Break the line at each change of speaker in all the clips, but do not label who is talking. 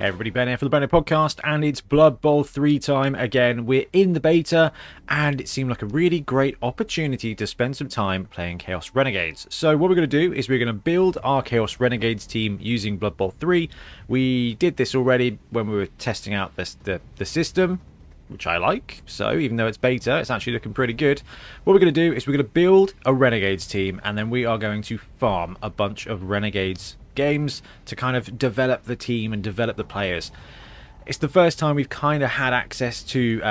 Hey everybody, Ben here for the Bonehead podcast, and it's Blood Bowl 3 time again. We're in the beta, and it seemed like a really great opportunity to spend some time playing Chaos Renegades. So what we're going to do is we're going to build our Chaos Renegades team using Blood Bowl 3. We did this already when we were testing out the system, which I like. So even though it's beta, it's actually looking pretty good. What we're going to do is we're going to build a Renegades team, and then we are going to farm a bunch of Renegades games to kind of develop the team and develop the players. It's the first time we've kind of had access to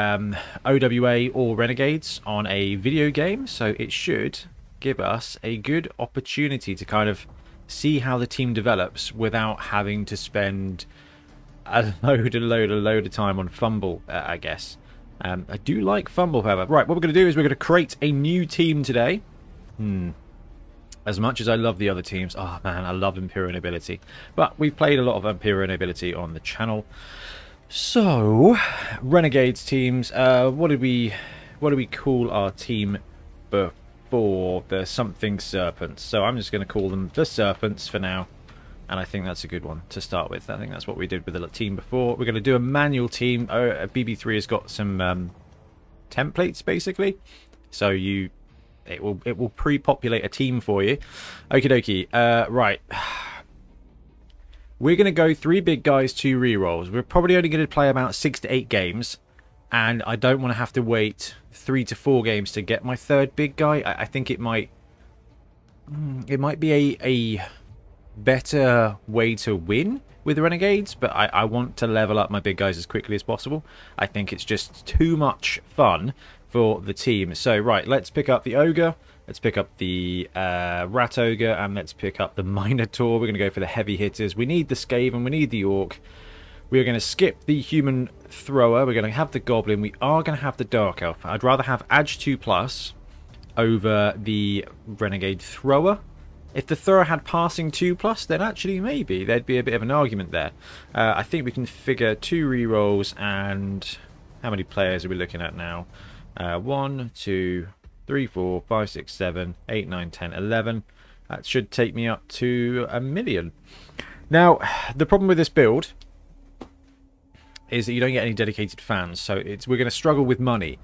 OWA or Renegades on a video game, so it should give us a good opportunity to kind of see how the team develops without having to spend a load of time on Fumble, I guess. I do like Fumble, however. Right, what we're going to do is we're going to create a new team today. As much as I love the other teams, oh man, I love Imperial Nobility. But we've played a lot of Imperial Nobility on the channel. So, Renegades teams, what do we call our team before? The something Serpents. So I'm just going to call them the Serpents for now. And I think that's a good one to start with. I think that's what we did with the team before. We're going to do a manual team. BB3 has got some templates, basically. So it will pre-populate a team for you. Okie dokie. Right. We're going to go 3 big guys, 2 rerolls. We're probably only going to play about 6 to 8 games. And I don't want to have to wait 3 to 4 games to get my 3rd big guy. I think it might be a better way to win with the Renegades, but I want to level up my big guys as quickly as possible. I think it's just too much fun for the team. So right, let's pick up the Ogre, let's pick up the Rat Ogre, and let's pick up the Minotaur. We're going to go for the heavy hitters. We need the Skaven, we need the Orc. We're going to skip the Human Thrower. We're going to have the Goblin. We are going to have the Dark Elf. I'd rather have Edge 2+ over the Renegade Thrower. If the Thrower had passing 2+, then actually maybe there'd be a bit of an argument there. I think we can figure 2 rerolls, and how many players are we looking at now? 1, 2, 3, 4, 5, 6, 7, 8, 9, 10, 11. That should take me up to 1 million. Now, the problem with this build is that you don't get any dedicated fans, so we're going to struggle with money.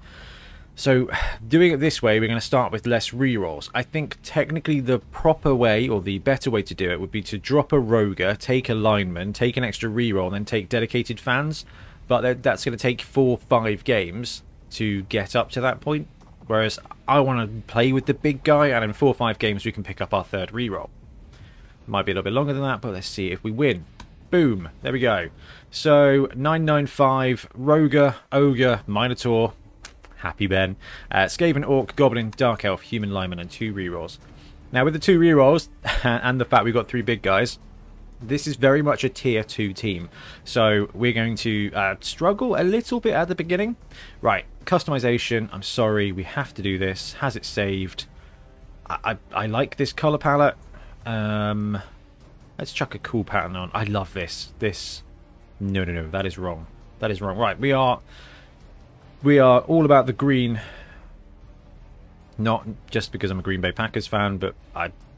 So, doing it this way, we're going to start with less rerolls. I think technically the proper way, or the better way to do it, would be to drop a Roger, take a Lineman, take an extra reroll, and then take dedicated fans. But that's going to take 4 or 5 games to get up to that point. Whereas I want to play with the big guy, and in 4 or 5 games we can pick up our 3rd reroll. Might be a little bit longer than that, but let's see if we win. Boom! There we go. So, 995, Roger, Ogre, Minotaur. Happy Ben. Skaven, Orc, Goblin, Dark Elf, Human Lineman, and 2 rerolls. Now with the 2 rerolls, and the fact we've got 3 big guys, this is very much a tier 2 team. So we're going to struggle a little bit at the beginning. Right, customization, I'm sorry, we have to do this. Has it saved? I like this colour palette. Let's chuck a cool pattern on. I love this. No, that is wrong. That is wrong. Right, we are all about the green, not just because I'm a Green Bay Packers fan, but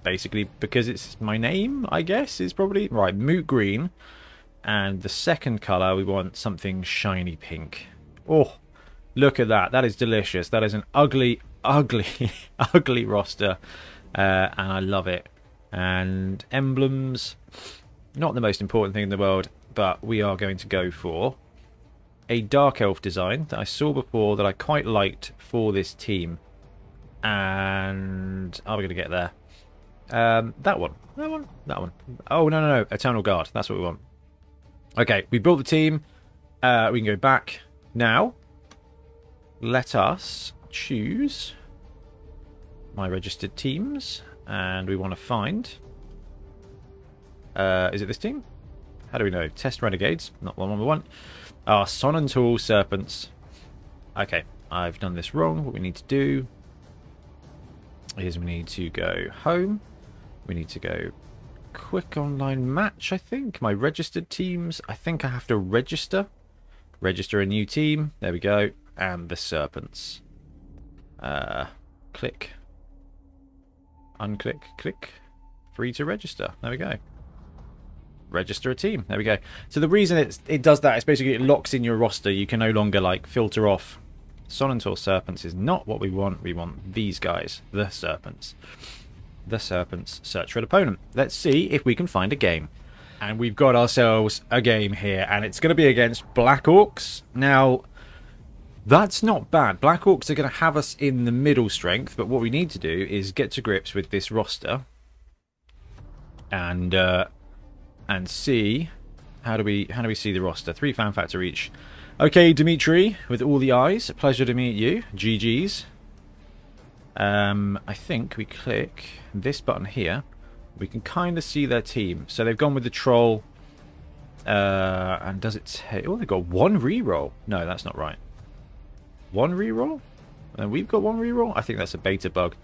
basically because it's my name, I guess, is probably... Right, Moot Green, and the second colour, we want something shiny pink. Oh, look at that. That is delicious. That is an ugly, ugly roster, and I love it. And emblems, not the most important thing in the world, but we are going to go for a Dark Elf design that I saw before that I quite liked for this team. And are we going to get there? That one. Oh, no. Eternal Guard. That's what we want. Okay, we built the team. We can go back. Now, let us choose my registered teams. And we want to find... is it this team? How do we know? Test Renegades. Not one we want. Son and Tool Serpents. Okay, I've done this wrong. What we need to do is we need to go home. We need to go quick online match, I think. My registered teams. I think I have to register. Register a new team. There we go. And the Serpents. Click. Unclick. Click. Free to register. There we go. register a team. There we go. So the reason it does that is basically it locks in your roster. You can no longer like filter off. Sonantor Serpents is not what we want. We want these guys, the Serpents. The Serpents. Search for an opponent. Let's see if we can find a game. And we've got ourselves a game here, and it's going to be against Black Orcs. Now, that's not bad. Black Orcs are going to have us in the middle strength, but what we need to do is get to grips with this roster and see how do we see the roster. 3 fan factor each. Okay, Dimitri, with all the eyes, pleasure to meet you. GG's. I think we click this button here. We can kind of see their team. So they've gone with the troll. And does it take... Oh, they've got 1 reroll. No, that's not right. 1 reroll? And we've got 1 reroll? I think that's a beta bug.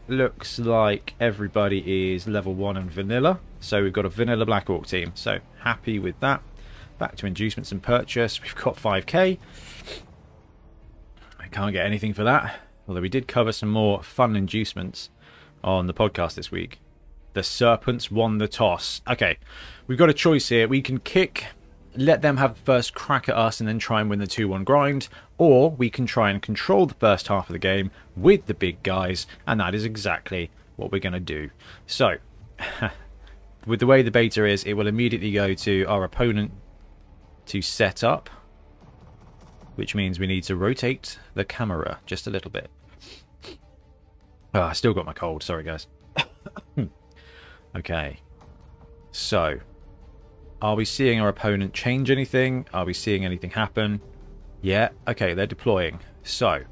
Looks like everybody is level 1 and vanilla. So we've got a vanilla Black Orc team. So happy with that. Back to inducements and purchase. We've got 5k. I can't get anything for that. Although we did cover some more fun inducements on the podcast this week. The Serpents won the toss. Okay, we've got a choice here. We can kick, let them have the first crack at us and then try and win the 2-1 grind. Or we can try and control the first half of the game with the big guys. And that is exactly what we're going to do. So, with the way the beta is, it will immediately go to our opponent to set up. Which means we need to rotate the camera just a little bit. Oh, I still got my cold. Sorry, guys. Okay. So, are we seeing our opponent change anything? Are we seeing anything happen? Yeah. Okay, they're deploying. So,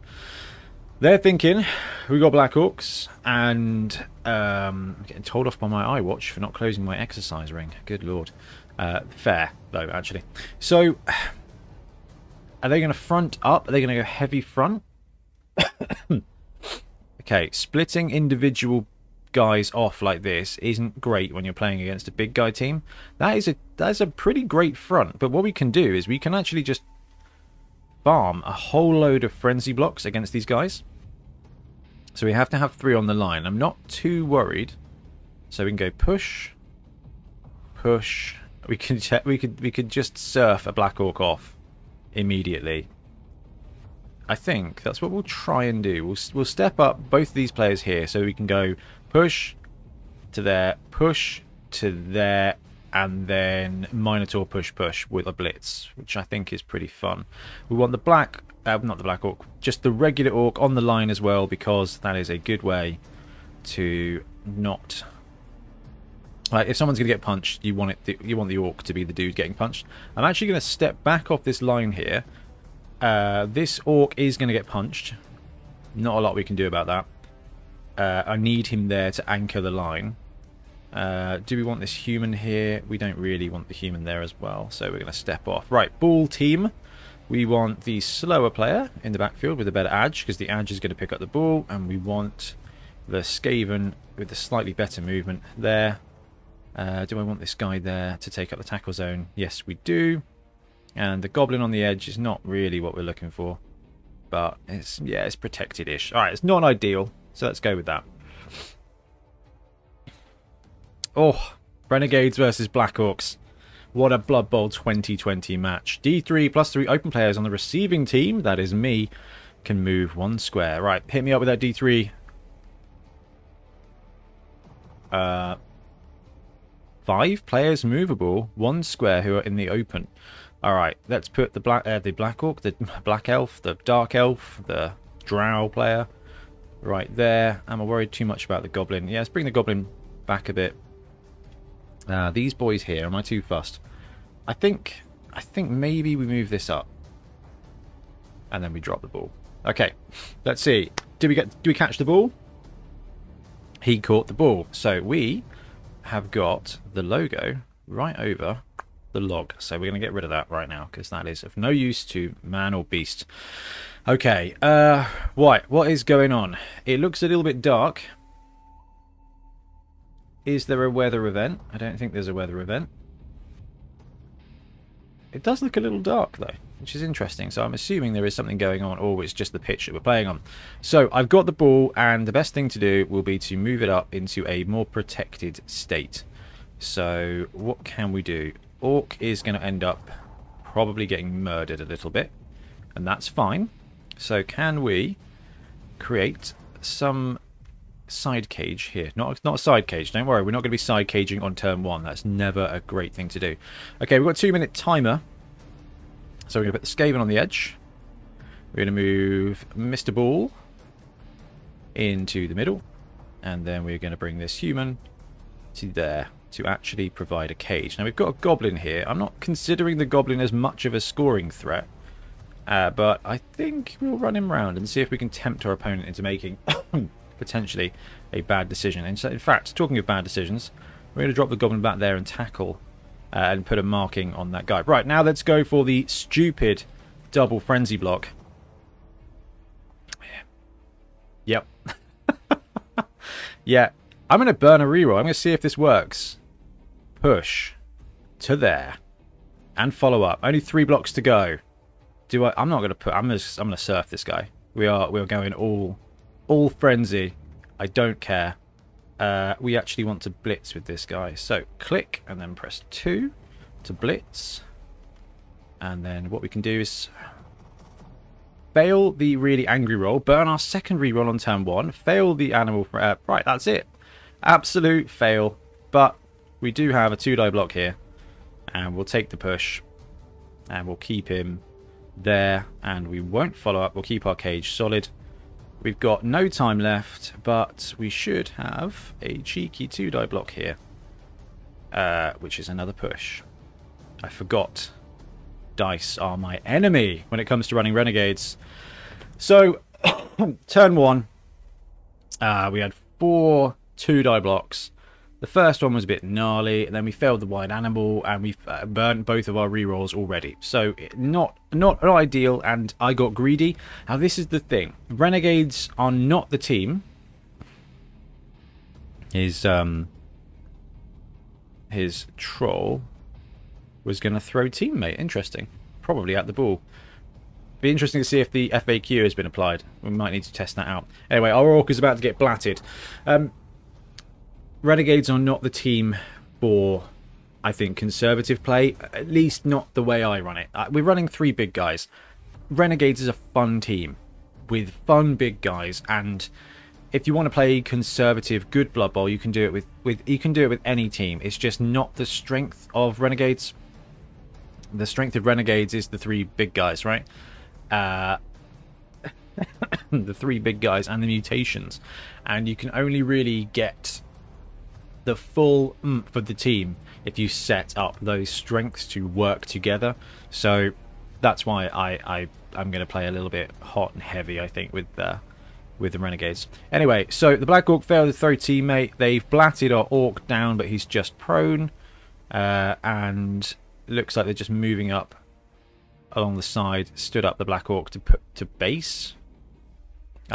they're thinking, we got Black Orcs, and I'm getting told off by my iWatch for not closing my exercise ring. Good lord. Fair, though, actually. So, are they going to front up? Are they going to go heavy front? Okay, splitting individual guys off like this isn't great when you're playing against a big guy team. That's a pretty great front, but what we can do is we can actually just farm a whole load of frenzy blocks against these guys. So we have to have 3 on the line. I'm not too worried. So we can go push, push. We could just surf a Black Orc off immediately. I think that's what we'll try and do. We'll step up both of these players here, so we can go push to there, and then Minotaur push with a blitz, which I think is pretty fun. We want the black, not the Black Orc, just the regular Orc on the line as well, because that is a good way to not. Like, if someone's going to get punched, you want the Orc to be the dude getting punched. I'm actually going to step back off this line here. This Orc is going to get punched. Not a lot we can do about that. I need him there to anchor the line. Do we want this human here? We don't really want the human there as well, so we're going to step off. Right, ball team. We want the slower player in the backfield with a better edge, because the edge is going to pick up the ball, and we want the Skaven with the slightly better movement there. Do I want this guy there to take up the tackle zone? Yes, we do. And the goblin on the edge is not really what we're looking for. But it's protected-ish. Alright, it's not ideal, so let's go with that. Oh, Renegades versus Black Orcs. What a Blood Bowl 2020 match. D3 plus 3 open players on the receiving team, that is me, can move 1 square. Right, hit me up with that D3. 5 players movable, 1 square who are in the open. Alright, let's put the Black Orc, the Black Elf, the Dark Elf, the Drow player right there. Am I worried too much about the Goblin? Yeah, let's bring the Goblin back a bit. These boys here, am I too fussed? I think maybe we move this up. And then we drop the ball. Okay, let's see. Do we catch the ball? He caught the ball. So we have got the logo right over the log. So we're going to get rid of that right now, because that is of no use to man or beast. Okay, what is going on? It looks a little bit dark. Is there a weather event? I don't think there's a weather event. It does look a little dark though, which is interesting. So I'm assuming there is something going on, or it's just the pitch that we're playing on. So I've got the ball, and the best thing to do will be to move it up into a more protected state. So what can we do? Orc is going to end up probably getting murdered a little bit, and that's fine. So can we create some side cage here? Not a side cage, don't worry, we're not going to be side caging on turn 1. That's never a great thing to do. Okay, we've got a 2-minute timer. So we're going to put the Skaven on the edge. We're going to move Mr. Ball into the middle. And then we're going to bring this human to there to actually provide a cage. Now we've got a goblin here. I'm not considering the goblin as much of a scoring threat. But I think we'll run him around and see if we can tempt our opponent into making potentially a bad decision. And so, in fact, talking of bad decisions, we're going to drop the goblin back there and tackle and put a marking on that guy. Right, now let's go for the stupid double frenzy block. Yep. Yeah, I'm going to burn a reroll. I'm going to see if this works. Push to there and follow up. Only 3 blocks to go. I'm not going to put. I'm going to surf this guy. We're going all frenzy. I don't care. We actually want to blitz with this guy. So click and then press 2 to blitz. And then what we can do is fail the really angry roll, burn our second reroll on turn 1, fail the animal. Right, that's it. Absolute fail. But we do have a 2-die block here, and we'll take the push, and we'll keep him there, and we won't follow up. We'll keep our cage solid. We've got no time left, but we should have a cheeky 2-die block here, which is another push. I forgot. Dice are my enemy when it comes to running Renegades. So, turn 1, we had 4 2-die blocks. The first one was a bit gnarly, and then we failed the wild animal, and we burnt both of our rerolls already. So not ideal, and I got greedy. Now this is the thing: Renegades are not the team. His troll was going to throw teammate. Interesting. Probably at the ball. Be interesting to see if the FAQ has been applied. We might need to test that out. Anyway, our orc is about to get blatted. Renegades are not the team for, I think, conservative play. At least not the way I run it. We're running 3 big guys. Renegades is a fun team with fun big guys, and if you want to play conservative, good Blood Bowl, you can do it with any team. It's just not the strength of Renegades. The strength of Renegades is the 3 big guys, right? The 3 big guys and the mutations, and you can only really get the full oomph of the team if you set up those strengths to work together. So that's why I'm going to play a little bit hot and heavy, I think, with the Renegades. Anyway, so the Black Orc failed to throw teammate. They've blatted our Orc down, but he's just prone, and looks like they're just moving up along the side. Stood up the Black Orc to base.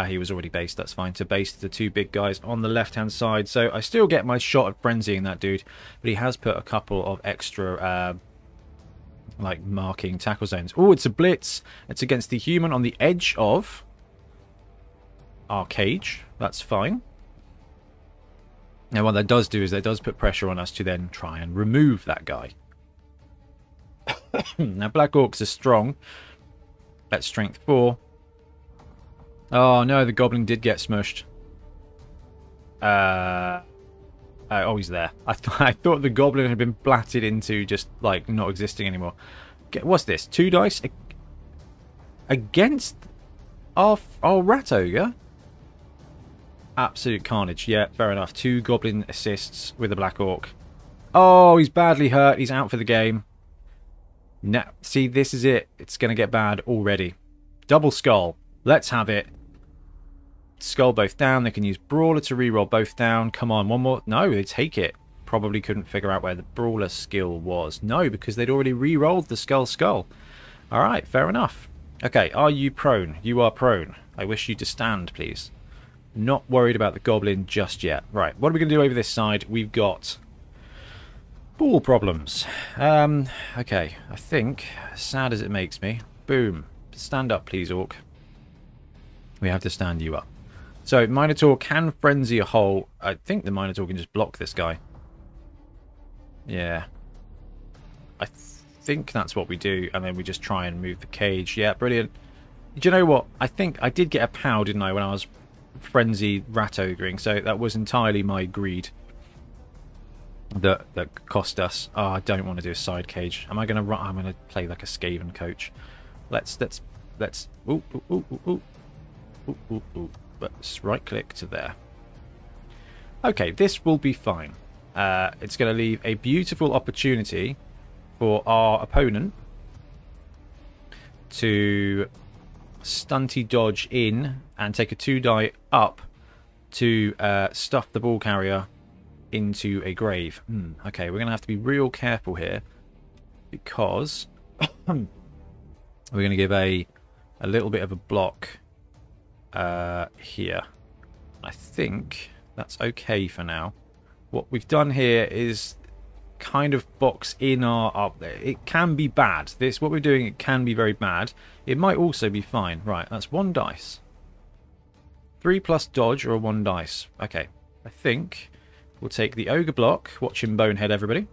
He was already based, that's fine. To base the 2 big guys on the left-hand side. So I still get my shot at frenzying that dude, but he has put a couple of extra, like, marking tackle zones. Oh, it's a blitz. It's against the human on the edge of our cage. That's fine. Now, what that does do is that does put pressure on us to then try and remove that guy. Now, Black Orcs are strong. That's strength 4. Oh no, the goblin did get smushed. Oh, he's there. I thought the goblin had been blatted into just like not existing anymore. What's this? 2 dice against our rat ogre. Absolute carnage. Yeah, fair enough. 2 goblin assists with a Black Orc. Oh, he's badly hurt. He's out for the game. Now, see, this is it. It's going to get bad already. Double skull. Let's have it. Skull both down. They can use Brawler to reroll both down. Come on, one more. No, they take it. Probably couldn't figure out where the Brawler skill was. No, because they'd already rerolled the skull. Alright, fair enough. Okay, are you prone? You are prone. I wish you to stand, please. Not worried about the goblin just yet. Right, what are we going to do over this side? We've got ball problems. Okay, I think, sad as it makes me, boom. Stand up, please, Orc. We have to stand you up. So, Minotaur can frenzy a hole. I think the Minotaur can just block this guy. Yeah. I think that's what we do, and then we just try and move the cage. Yeah, brilliant. Do you know what? I think I did get a POW, didn't I, when I was frenzy rat ogring, so that was entirely my greed that cost us. Oh, I don't want to do a side cage. Am I going to run? I'm going to play like a Skaven coach. Let's ooh, ooh, ooh, ooh, ooh. Ooh, ooh, ooh. Let's right click to there. Okay, this will be fine. It's going to leave a beautiful opportunity for our opponent to stunty dodge in and take a 2-die up to stuff the ball carrier into a grave. Okay, we're going to have to be real careful here because we're going to give a little bit of a block here. I think that's okay for now. What we've done here is kind of box in our it can be bad. What we're doing, it can be very bad. It might also be fine. Right, that's 1 dice. 3 plus dodge or a 1 dice. Okay, I think we'll take the ogre block. Watch him bonehead, everybody.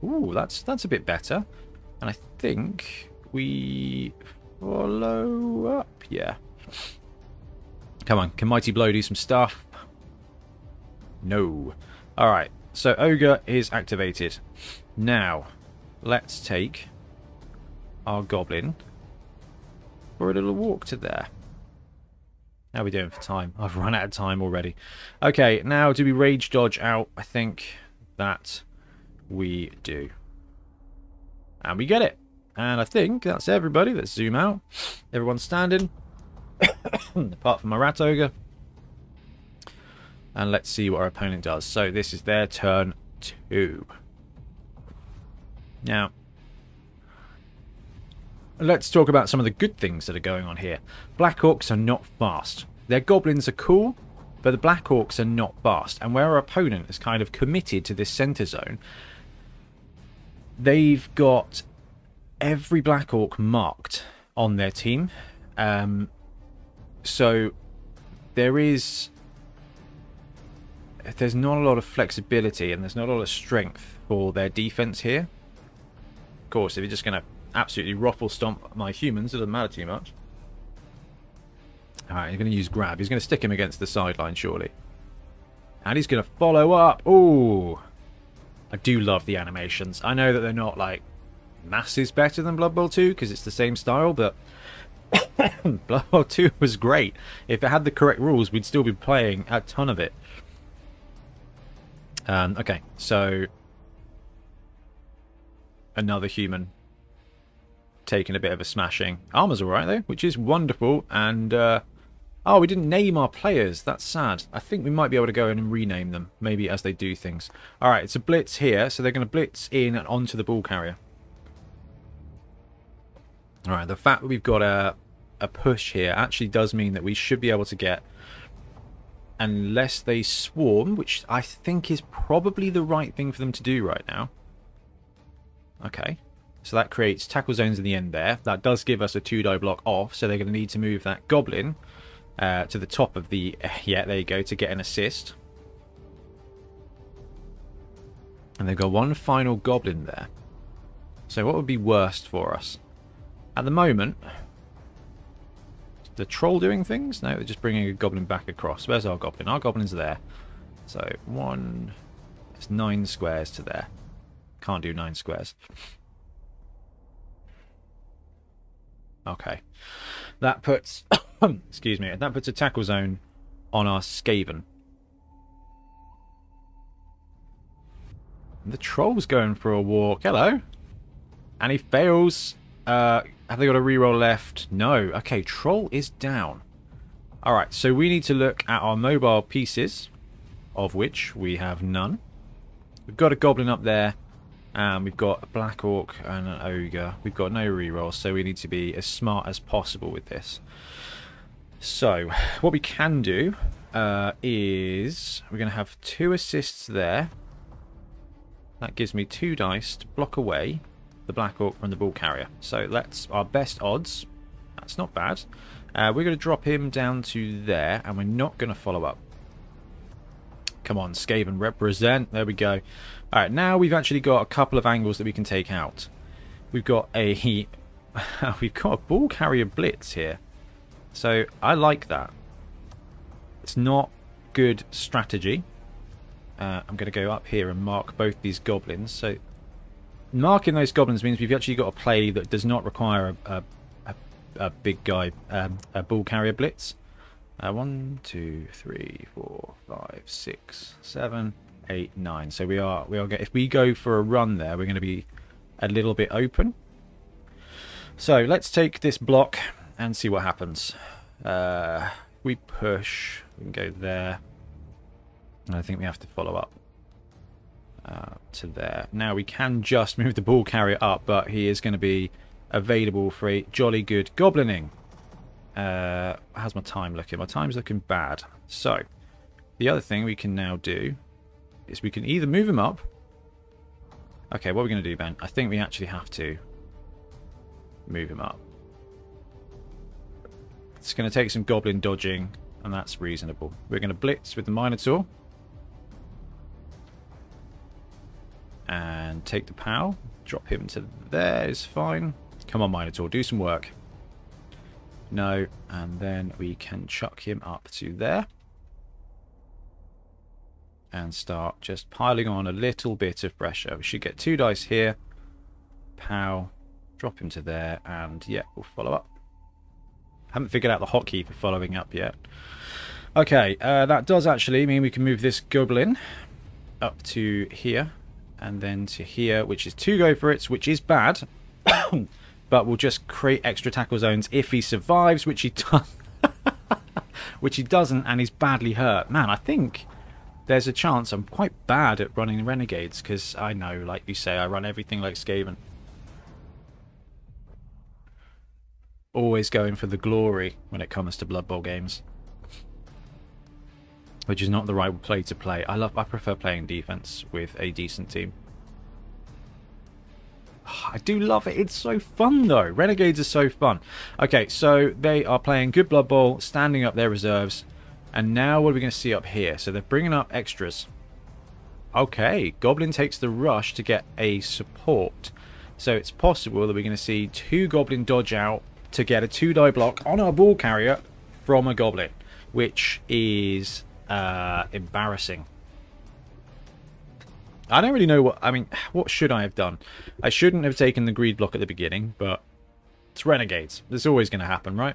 Ooh, that's a bit better. And I think we follow up. Yeah. Come on, can Mighty Blow do some stuff? No. Alright, so Ogre is activated. Now, let's take our Goblin for a little walk to there. How are we doing for time? I've run out of time already. Okay, now do we rage dodge out? I think that we do. And we get it. And I think that's everybody. Let's zoom out. Everyone's standing. Apart from my rat ogre. And let's see what our opponent does. So this is their turn 2. Now, let's talk about some of the good things that are going on here. Black Orcs are not fast. Their goblins are cool, but the Black Orcs are not fast. And where our opponent is kind of committed to this center zone, they've got every Black Orc marked on their team. So there's not a lot of flexibility and there's not a lot of strength for their defense here. Of course, if you're just going to absolutely ruffle stomp my humans, it doesn't matter too much. Alright, he's going to use grab. He's going to stick him against the sideline, surely. And he's going to follow up. Ooh. I do love the animations. I know that they're not, like, masses better than Blood Bowl 2, because it's the same style, but Blood Bowl 2 was great. If it had the correct rules, we'd still be playing a ton of it. Okay, so another human taking a bit of a smashing. Armor's alright though, which is wonderful. And oh, we didn't name our players. That's sad. I think we might be able to go in and rename them, maybe as they do things. Alright, it's a blitz here, so they're going to blitz in and onto the ball carrier. Alright, the fact that we've got a push here actually does mean that we should be able to get, unless they swarm, which I think is probably the right thing for them to do right now. Okay, so that creates tackle zones in the end there. That does give us a 2-die block off, so they're going to need to move that goblin to the top of the... yeah, there you go, to get an assist. And they've got one final goblin there. So what would be worst for us? At the moment... the troll doing things? No, they're just bringing a goblin back across. Where's our goblin? Our goblin's there. So, it's 9 squares to there. Can't do 9 squares. Okay. That puts... excuse me. That puts a tackle zone on our Skaven. The troll's going for a walk. Hello. And he fails... have they got a reroll left? No. Okay, troll is down. Alright, so we need to look at our mobile pieces, of which we have none. We've got a goblin up there, and we've got a black orc and an ogre. We've got no rerolls, so we need to be as smart as possible with this. So, what we can do is we're going to have 2 assists there. That gives me 2 dice to block away the black orc from the ball carrier. So that's our best odds. That's not bad. We're going to drop him down to there, and we're not going to follow up. Come on, Skaven, represent. There we go. Alright, now we've actually got a couple of angles that we can take out. We've got a we've got a ball carrier blitz here. So I like that. It's not good strategy. I'm going to go up here and mark both these goblins. So marking those goblins means we've actually got a play that does not require a big guy, a ball carrier blitz. 1, 2, 3, 4, 5, 6, 7, 8, 9. So we are if we go for a run there, we're going to be a little bit open. So let's take this block and see what happens. We push. We can go there. And I think we have to follow up to there. Now we can just move the ball carrier up, but he is going to be available for a jolly good goblining. How's my time looking? My time's looking bad. So the other thing we can now do is we can either move him up. Okay, what are we going to do, Ben? I think we actually have to move him up. It's going to take some goblin dodging, and that's reasonable. We're going to blitz with the Minotaur. And take the POW. Drop him to there is fine. Come on, Minotaur, do some work. No, and then we can chuck him up to there. And start just piling on a little bit of pressure. We should get 2 dice here. POW. Drop him to there, and yeah, we'll follow up. Haven't figured out the hotkey for following up yet. Okay, that does actually mean we can move this goblin up to here, and then to here, which is 2 go for it, which is bad. But we'll just create extra tackle zones if he survives, which he does. Which he doesn't, and he's badly hurt. Man, I think there's a chance I'm quite bad at running Renegades, because I know, like you say, I run everything like Skaven. Always going for the glory when it comes to Blood Bowl games, which is not the right play to play. I prefer playing defense with a decent team. I do love it. It's so fun though. Renegades are so fun. Okay, so they are playing good Blood Bowl, standing up their reserves, and now what are we going to see up here? So they're bringing up extras. Okay, Goblin takes the rush to get a support. So it's possible that we're going to see 2 Goblin dodge out to get a 2-die block on our ball carrier from a Goblin, which is embarrassing. I don't really know what should I have done? I shouldn't have taken the greed block at the beginning, but it's Renegades. It's always going to happen, right?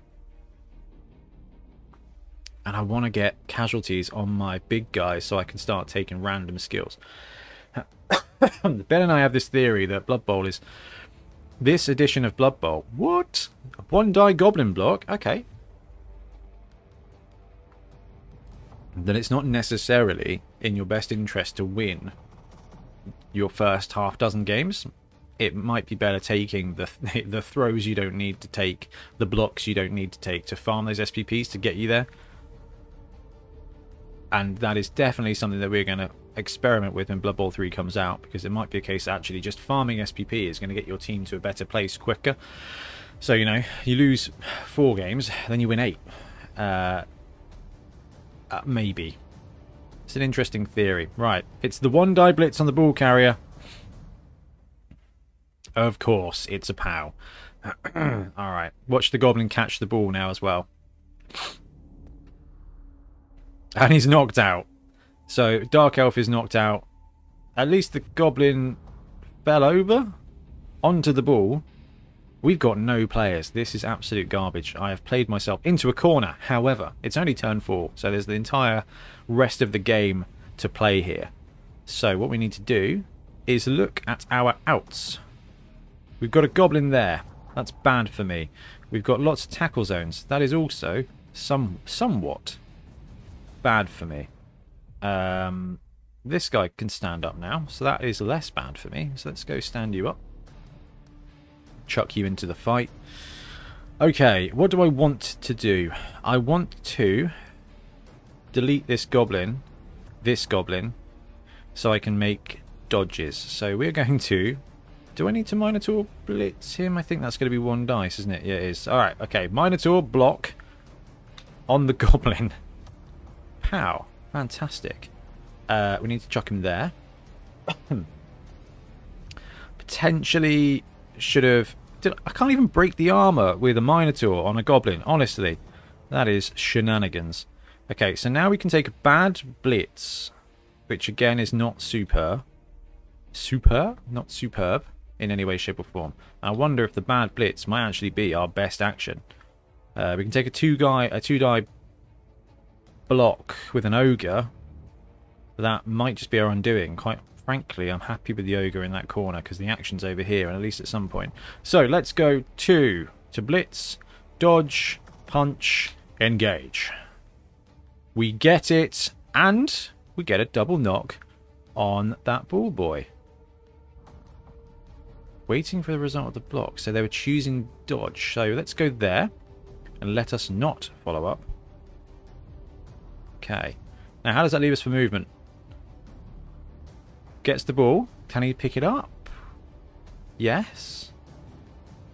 And I want to get casualties on my big guys so I can start taking random skills. Ben and I have this theory that Blood Bowl is... This edition of Blood Bowl... What? A 1-die goblin block? Okay. Then it's not necessarily in your best interest to win your first half-dozen games. It might be better taking the throws you don't need to take, the blocks you don't need to take to farm those SPPs to get you there. And that is definitely something that we're going to experiment with when Blood Bowl 3 comes out, because it might be a case that actually just farming SPP is going to get your team to a better place quicker. So, you know, you lose 4 games, then you win 8. Maybe. It's an interesting theory. Right, it's the 1-die blitz on the ball carrier. Of course, it's a POW. Alright, watch the goblin catch the ball now as well. And he's knocked out. So, Dark Elf is knocked out. At least the goblin fell over onto the ball. We've got no players. This is absolute garbage. I have played myself into a corner. However, it's only turn 4, so there's the entire rest of the game to play here. So what we need to do is look at our outs. We've got a goblin there. That's bad for me. We've got lots of tackle zones. That is also somewhat bad for me. This guy can stand up now, so that is less bad for me. So let's go stand you up. Chuck you into the fight. Okay, what do I want to do? I want to delete this goblin, so I can make dodges. So we're going to... Do I need to Minotaur blitz him? I think that's going to be 1 dice, isn't it? Yeah, it is. Alright, okay. Minotaur block on the goblin. Pow. Fantastic. We need to chuck him there. Potentially should have... I can't even break the armor with a Minotaur on a Goblin. Honestly, that is shenanigans. Okay, so now we can take a bad Blitz, which again is not superb. Not superb in any way, shape or form. I wonder if the bad Blitz might actually be our best action. We can take a two-die block with an Ogre. That might just be our undoing. Quite frankly, I'm happy with the Ogre in that corner because the action's over here, and at least at some point. So let's go to Blitz, dodge, punch, engage. We get it, and we get a double knock on that ball boy. Waiting for the result of the block. So they were choosing dodge. So let's go there and let us not follow up. Okay. Now, how does that leave us for movement? Gets the ball. Can he pick it up? Yes.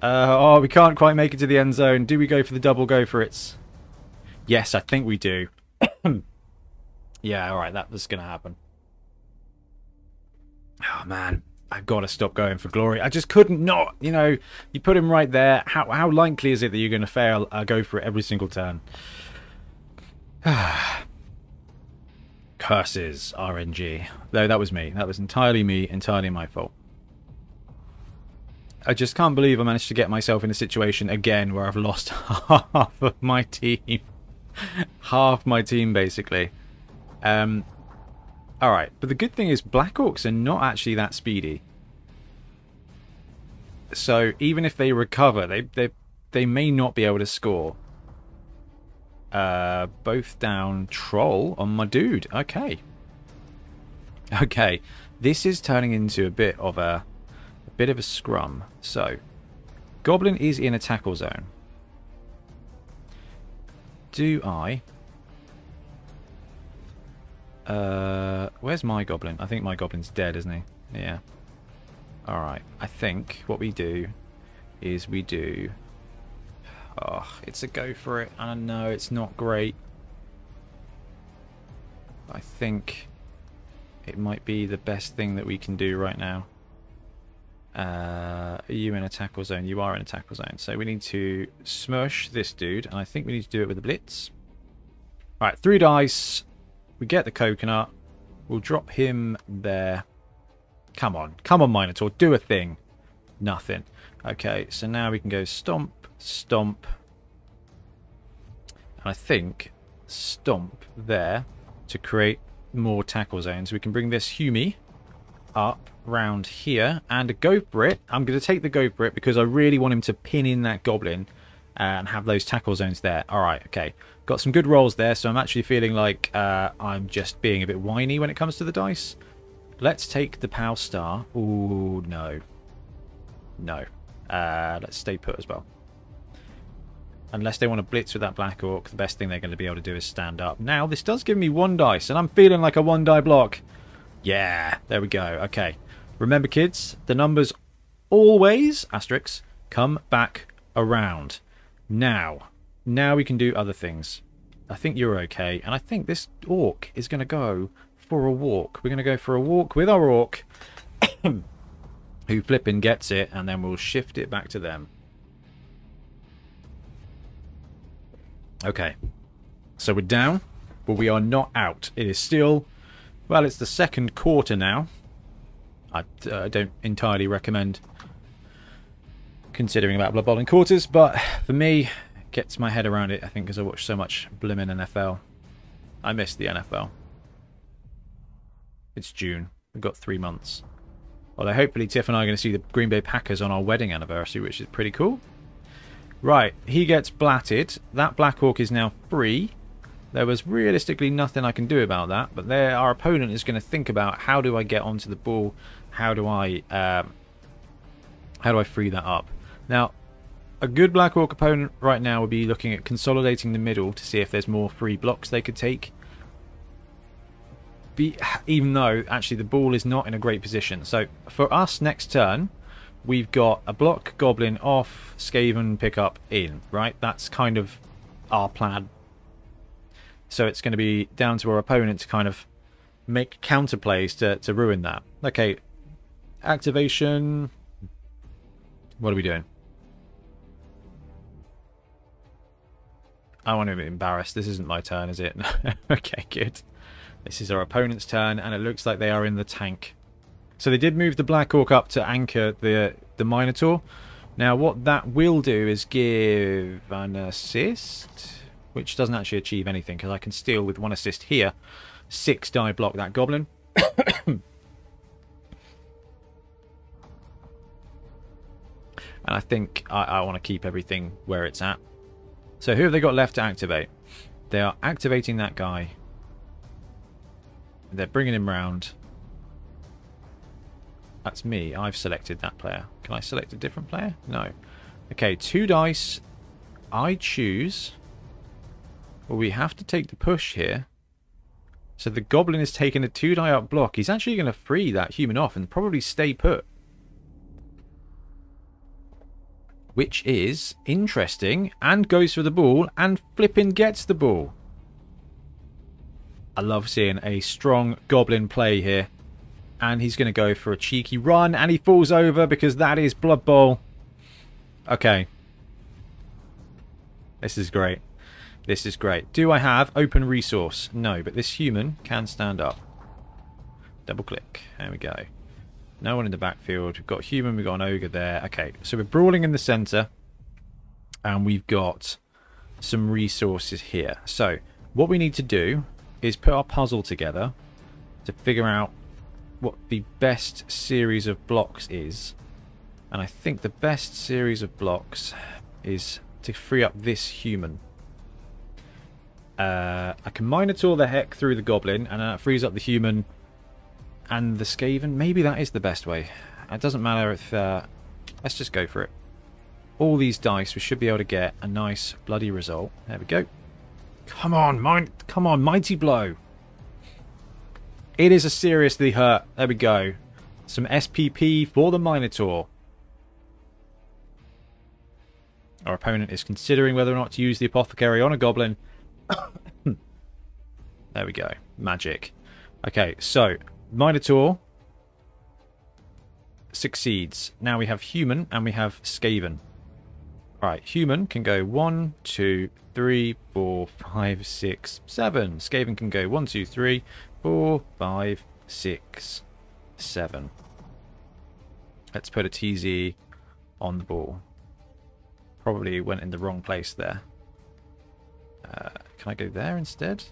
Oh, we can't quite make it to the end zone. Do we go for the double go for it? Yes, I think we do. Yeah, alright, that was going to happen. Oh, man. I've got to stop going for glory. I just couldn't not, you know, you put him right there. How likely is it that you're going to fail go for it every single turn? Curses, RNG. Though that was me. That was entirely me, entirely my fault. I just can't believe I managed to get myself in a situation again where I've lost half of my team. Half my team, basically. Alright, but the good thing is Black Orcs are not actually that speedy. So even if they recover, they may not be able to score. Both down. Troll on my dude. Okay. Okay. This is turning into a bit of a scrum. So, Goblin is in a tackle zone. Do I... where's my Goblin? I think my Goblin's dead, isn't he? Yeah. Alright. I think what we do is we do... Oh, it's a go for it. I know it's not great. I think it might be the best thing that we can do right now. Are you in a tackle zone? You are in a tackle zone. So we need to smush this dude, and I think we need to do it with a blitz. Alright, 3 dice. We get the coconut. We'll drop him there. Come on. Come on, Minotaur. Do a thing. Nothing. Okay, so now we can go stomp, stomp. And I think stomp there to create more tackle zones. We can bring this Humi up round here and go for it. I'm going to take the go for it because I really want him to pin in that Goblin and have those tackle zones there. Alright, okay. Got some good rolls there, so I'm actually feeling like I'm just being a bit whiny when it comes to the dice. Let's take the POW star. Ooh, no. No. Let's stay put as well. Unless they want to blitz with that Black Orc, the best thing they're going to be able to do is stand up. Now, this does give me 1 dice, and I'm feeling like a 1 die block. Yeah, there we go. Okay. Remember, kids, the numbers always, asterisks, come back around. Now we can do other things. I think you're okay, and I think this Orc is going to go for a walk. We're going to go for a walk with our Orc, who flipping gets it, and then we'll shift it back to them. Okay, so we're down, but we are not out. It is still, well, it's the 2nd quarter now. I don't entirely recommend considering about Blood Bowl in quarters, but for me, it gets my head around it, I think, because I watch so much blimmin' NFL. I miss the NFL. It's June. We've got 3 months. Although hopefully Tiff and I are going to see the Green Bay Packers on our wedding anniversary, which is pretty cool. Right, he gets blatted. That Black Orc is now free. There was realistically nothing I can do about that, but there, our opponent is going to think about how do I get onto the ball, how do I free that up. Now, a good Black Orc opponent right now would be looking at consolidating the middle to see if there's more free blocks they could take. Even though actually the ball is not in a great position. So for us next turn, we've got a block Goblin off, Skaven pick up in, right? That's kind of our plan. So it's going to be down to our opponent to kind of make counterplays to ruin that. Okay, activation. What are we doing? I want to be embarrassed. This isn't my turn, is it? Okay, good. This is our opponent's turn, and it looks like they are in the tank. So they did move the Black Orc up to anchor the Minotaur. Now, what that will do is give an assist, which doesn't actually achieve anything, because I can steal with 1 assist here. 6 die block that goblin. And I think I want to keep everything where it's at. So who have they got left to activate? They are activating that guy. They're bringing him round. That's me. I've selected that player. Can I select a different player? No. Okay, 2 dice. I choose. Well, we have to take the push here. So the goblin is taking a 2 die up block. He's actually going to free that human off and probably stay put. Which is interesting, and goes for the ball, and flipping gets the ball. I love seeing a strong goblin play here. And he's going to go for a cheeky run, and he falls over because that is Blood Bowl. Okay. This is great. This is great. Do I have open resource? No, but this human can stand up. Double click. There we go. No one in the backfield. We've got a human, we've got an ogre there. Okay, so we're brawling in the centre. And we've got some resources here. So, what we need to do is put our puzzle together to figure out what the best series of blocks is. And I think the best series of blocks is to free up this human. I can Minotaur the heck through the goblin, and that frees up the human and the Skaven. Maybe that is the best way. It doesn't matter if... let's just go for it. All these dice, we should be able to get a nice bloody result. There we go. Come on, come on, mighty blow. It is a seriously hurt. There we go. Some SPP for the Minotaur. Our opponent is considering whether or not to use the Apothecary on a goblin. There we go. Magic. Okay, so Minotaur succeeds. Now we have human and we have Skaven. Right, human can go 1, 2, 3, 4, 5, 6, 7. Skaven can go 1, 2, 3, 4, 5, 6, 7. Let's put a TZ on the ball. Probably went in the wrong place there. Can I go there instead?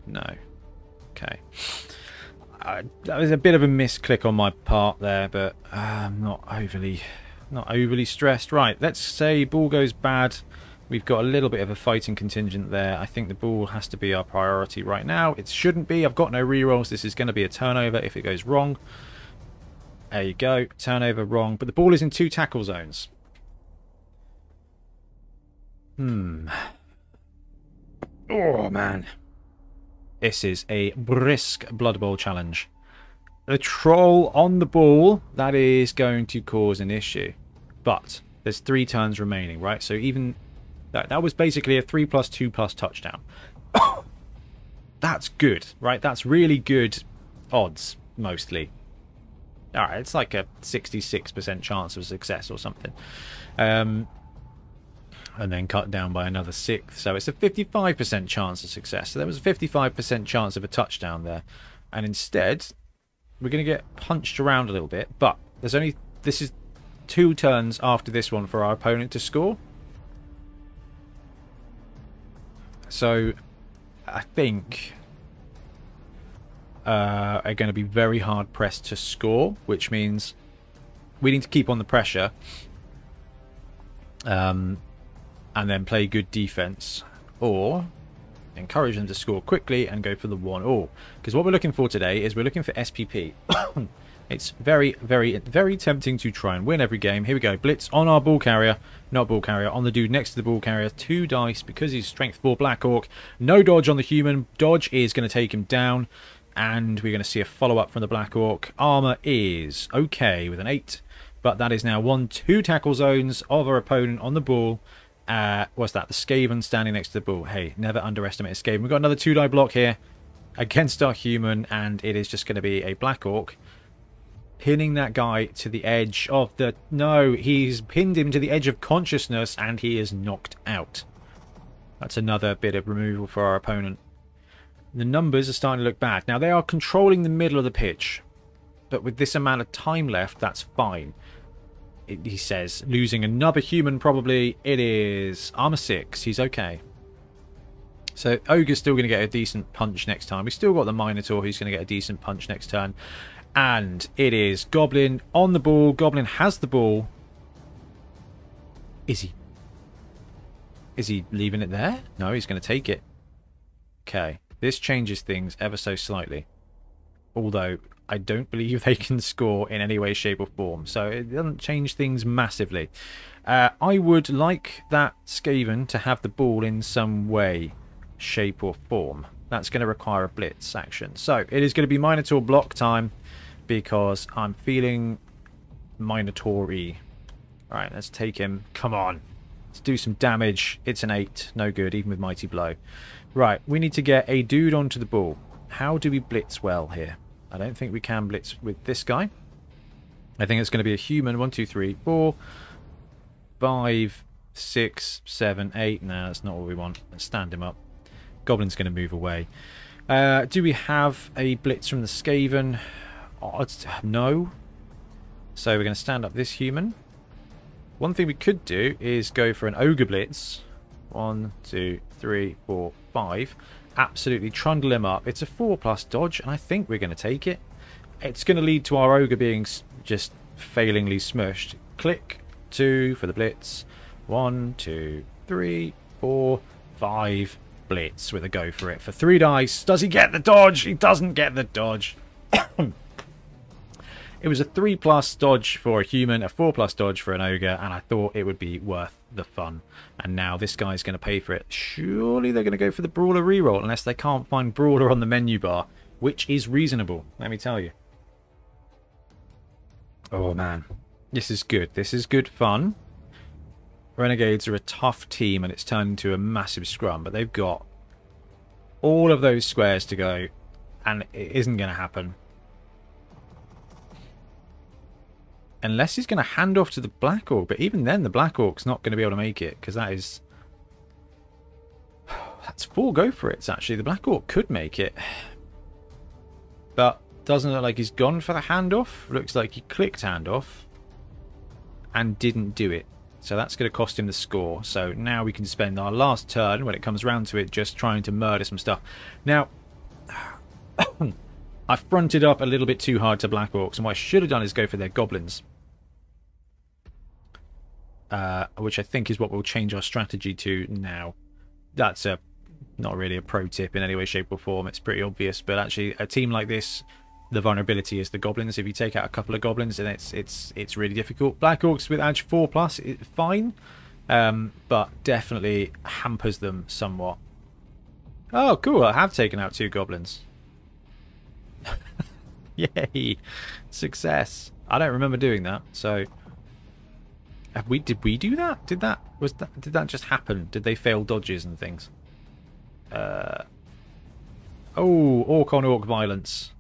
No. Okay. That was a bit of a misclick on my part there, but I'm not overly stressed. Right, let's say ball goes bad. We've got a little bit of a fighting contingent there. I think the ball has to be our priority right now. It shouldn't be. I've got no rerolls. This is going to be a turnover if it goes wrong. There you go. Turnover wrong. But the ball is in 2 tackle zones. Oh, man. This is a brisk Blood Bowl challenge. The troll on the ball, that is going to cause an issue. But there's 3 turns remaining, right? So even... That was basically a 3+2+ touchdown. That's good, right? That's really good odds, mostly. Alright, it's like a 66% chance of success or something. And then cut down by another 6. So it's a 55% chance of success. So there was a 55% chance of a touchdown there. And instead, we're going to get punched around a little bit. But there's only... This is 2 turns after this one for our opponent to score. So, I think are going to be very hard pressed to score, which means we need to keep on the pressure and then play good defense, or encourage them to score quickly and go for the 1-all. Because what we're looking for today is we're looking for SPP. It's very, very, very tempting to try and win every game. Here we go. Blitz on our ball carrier. Not ball carrier. On the dude next to the ball carrier. 2 dice because he's strength 4 Black Orc. No dodge on the human. Dodge is going to take him down. And we're going to see a follow-up from the Black Orc. Armor is okay with an 8. But that is now 1-2 tackle zones of our opponent on the ball. What's that? The Skaven standing next to the ball. Hey, never underestimate a Skaven. We've got another 2 die block here. against our human, and it is just going to be a Black Orc pinning that guy to the edge of the... No, he's pinned him to the edge of consciousness, and he is knocked out. That's another bit of removal for our opponent. The numbers are starting to look bad. Now, they are controlling the middle of the pitch, but with this amount of time left, that's fine. He says, losing another human probably. It is armor 6. He's okay. So Ogre's still going to get a decent punch next time. We've still got the Minotaur who's going to get a decent punch next turn. And it is Goblin on the ball. Goblin has the ball. Is he leaving it there? No, he's going to take it. Okay. This changes things ever so slightly. Although I don't believe they can score in any way, shape or form. So it doesn't change things massively. I would like that Skaven to have the ball in some way, shape or form. That's going to require a blitz action. So it is going to be Minotaur block time because I'm feeling Minotaur-y. Alright, let's take him. Come on. Let's do some damage. It's an 8. No good, even with Mighty Blow. Right, we need to get a dude onto the ball. How do we blitz well here? I don't think we can blitz with this guy. I think it's going to be a human. 1, 2, 3, 4, 5, 6, 7, 8. No, that's not what we want. Let's stand him up. Goblin's going to move away. Do we have a blitz from the Skaven? Oh, no. So we're going to stand up this human. One thing we could do is go for an Ogre blitz. 1, 2, 3, 4, 5. Absolutely trundle him up. It's a 4+ dodge, and I think we're going to take it. It's going to lead to our Ogre being just failingly smushed. Click 2 for the blitz. 1, 2, 3, 4, 5. Blitz with a go for it for 3 dice. Does he get the dodge? He doesn't get the dodge. It was a 3+ dodge for a human, a 4+ dodge for an ogre, and I thought it would be worth the fun. And now this guy's going to pay for it. Surely they're going to go for the Brawler reroll, unless they can't find Brawler on the menu bar, which is reasonable, let me tell you. Oh man, this is good. This is good fun. Renegades are a tough team, and it's turned into a massive scrum, but they've got all of those squares to go, and it isn't going to happen. Unless he's going to hand off to the Black Orc, but even then the Black Orc's not going to be able to make it, because that is... That's 4 go for it, actually. The Black Orc could make it. But doesn't look like he's gone for the handoff. Looks like he clicked handoff and didn't do it. So that's going to cost him the score. So now we can spend our last turn, when it comes round to it, just trying to murder some stuff. Now, I fronted up a little bit too hard to Black Orcs, and what I should have done is go for their Goblins. Which I think is what we'll change our strategy to now. That's not really a pro tip in any way, shape or form. It's pretty obvious, but actually a team like this, the vulnerability is the Goblins. If you take out a couple of Goblins, then it's really difficult. Black Orcs with Edge 4+, it's fine, but definitely hampers them somewhat. Oh, cool! I have taken out 2 Goblins. Yay! Success. I don't remember doing that, so did we do that? Did that just happen? Did they fail dodges and things? Oh, Orc on Orc violence.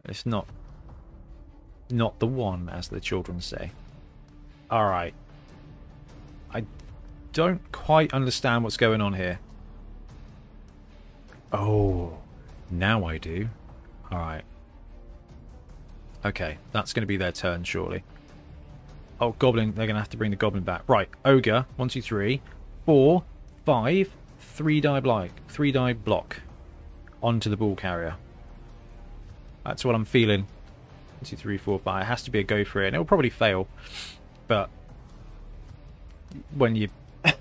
It's not the one, as the children say. Alright. I don't quite understand what's going on here. Oh, now I do. Alright. Okay, that's going to be their turn, surely. Oh, Goblin, they're going to have to bring the Goblin back. Right, Ogre, 1, 2, 3, 4, 5, 3 die block onto the ball carrier. That's what I'm feeling. 1, 2, 3, 4, 5. It has to be a go for it, and it'll probably fail. But when you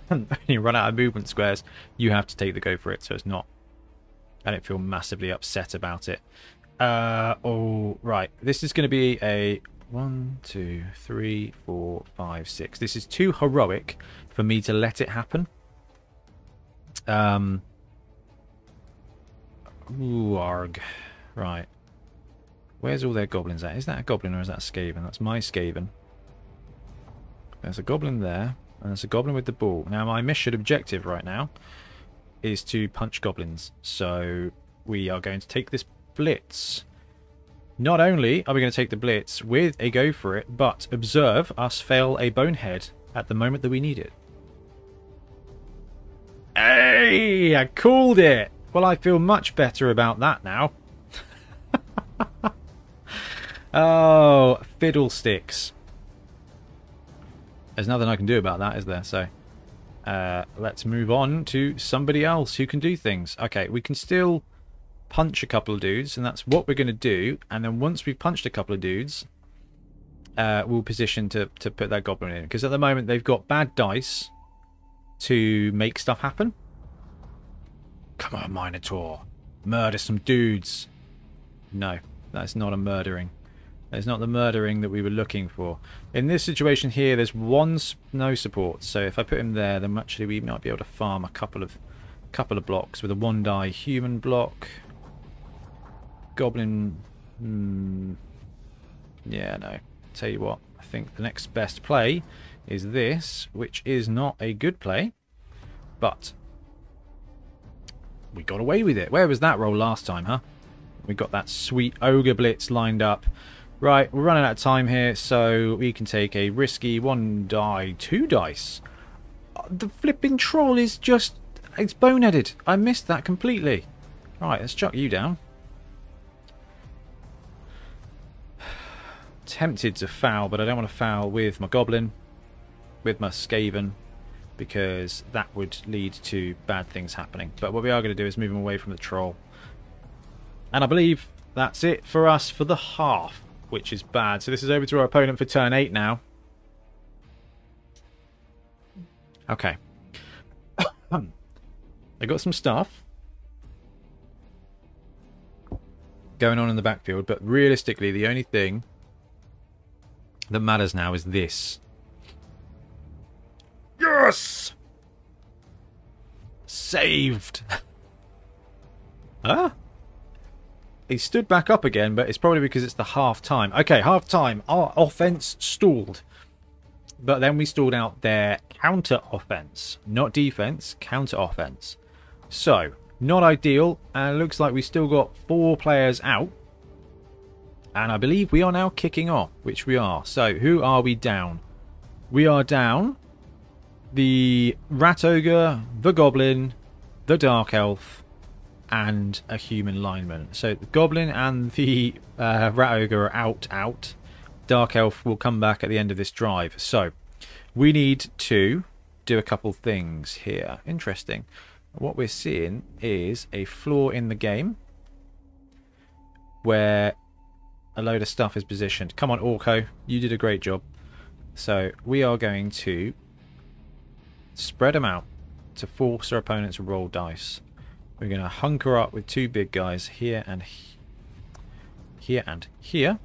when you run out of movement squares, you have to take the go for it. So it's not. I don't feel massively upset about it. Oh, right. This is going to be a 1, 2, 3, 4, 5, 6. This is too heroic for me to let it happen. Ooh, arg. Right. Where's all their Goblins at? Is that a Goblin or is that a Skaven? That's my Skaven. There's a Goblin there, and there's a Goblin with the ball. Now, my mission objective right now is to punch Goblins. So, we are going to take this blitz. Not only are we going to take the blitz with a go for it, but observe us fail a bonehead at the moment that we need it. Hey, I called it. Well, I feel much better about that now. Oh, fiddlesticks. There's nothing I can do about that, is there? So, let's move on to somebody else who can do things. Okay, we can still punch a couple of dudes, and that's what we're going to do. And then once we've punched a couple of dudes, we'll position to put that goblin in. Because at the moment, they've got bad dice to make stuff happen. Come on, Minotaur. Murder some dudes. No, that's not a murdering. It's not the murdering that we were looking for. In this situation here, there's one no support. So if I put him there, then actually we might be able to farm a couple of blocks with a 1-die human block. Goblin. Yeah, no. Tell you what, I think the next best play is this, which is not a good play, but we got away with it. Where was that roll last time, huh? We got that sweet ogre blitz lined up. Right, we're running out of time here, so we can take a risky 1-die, 2 dice. The flipping troll is just... it's boneheaded. I missed that completely. Right, let's chuck you down. Tempted to foul, but I don't want to foul with my goblin, with my skaven, because that would lead to bad things happening. But what we are going to do is move him away from the troll. And I believe that's it for us for the half, which is bad. So this is over to our opponent for turn 8 now. Okay. I got some stuff going on in the backfield, but realistically the only thing that matters now is this. Yes! Saved! Huh? He stood back up again, but it's probably because it's the half time. Okay, half time. Our offense stalled. But then we stalled out their counter offense. Not defense, counter offense. So, not ideal. And it looks like we still got 4 players out. And I believe we are now kicking off, which we are. So, who are we down? We are down the Rat Ogre, the Goblin, the Dark Elf, and a human lineman. So the Goblin and the Rat Ogre are out. Dark Elf will come back at the end of this drive. So we need to do a couple things here. Interesting. What we're seeing is a flaw in the game where a load of stuff is positioned. Come on, Orko, you did a great job. So we are going to spread them out to force our opponents to roll dice. We're going to hunker up with 2 big guys here and here and here.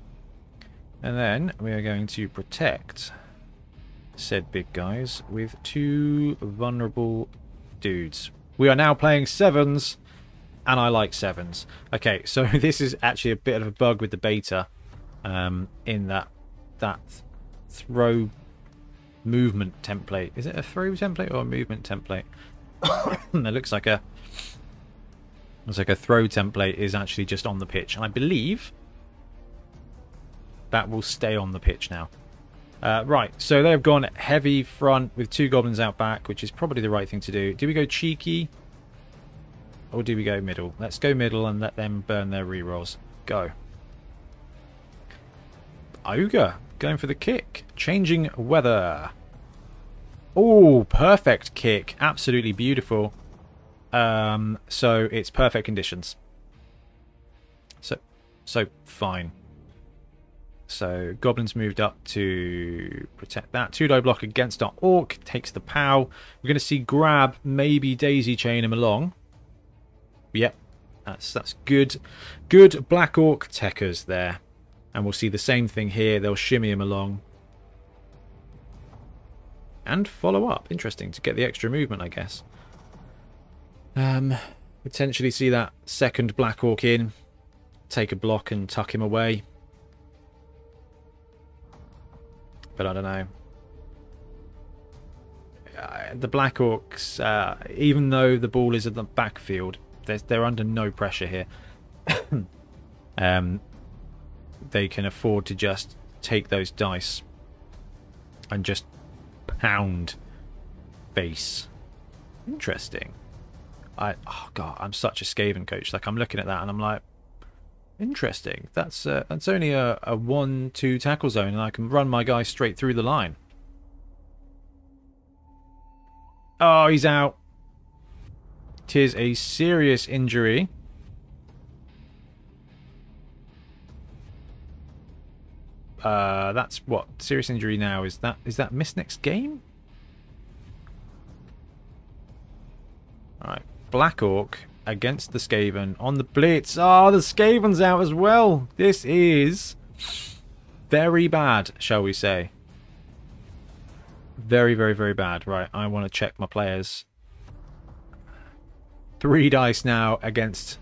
And then we are going to protect said big guys with 2 vulnerable dudes. We are now playing 7s, and I like 7s. Okay, so this is actually a bit of a bug with the beta, in that throw movement template. Is it a throw template or a movement template? It looks like a throw template is actually just on the pitch, and I believe that will stay on the pitch now. Right, so they've gone heavy front with 2 goblins out back, which is probably the right thing to do. Do we go cheeky or do we go middle? Let's go middle and let them burn their rerolls. Go. Ogre going for the kick. Changing weather. Oh, perfect kick. Absolutely beautiful. So it's perfect conditions. So fine. So goblins moved up to protect that. 2-die block against our orc. Takes the POW. We're going to see grab, maybe daisy chain him along. Yep. That's good. Good black orc techers there. And we'll see the same thing here. They'll shimmy him along. And follow up. Interesting to get the extra movement, I guess. Potentially see that second black orc in. Take a block and tuck him away. But I don't know. The black orcs, even though the ball is in the backfield, They're under no pressure here. They can afford to just take those dice and just pound base. Interesting. Oh god, I'm such a Skaven coach. Like, I'm looking at that and I'm like, interesting. That's only a 1-2 tackle zone, and I can run my guy straight through the line. Oh, he's out. Tis a serious injury. That's what serious injury now. Is that miss next game? All right, Black Orc against the Skaven on the blitz. Oh, the Skaven's out as well. This is very bad, shall we say? Very, very, very bad. Right, I want to check my players. 3 dice now against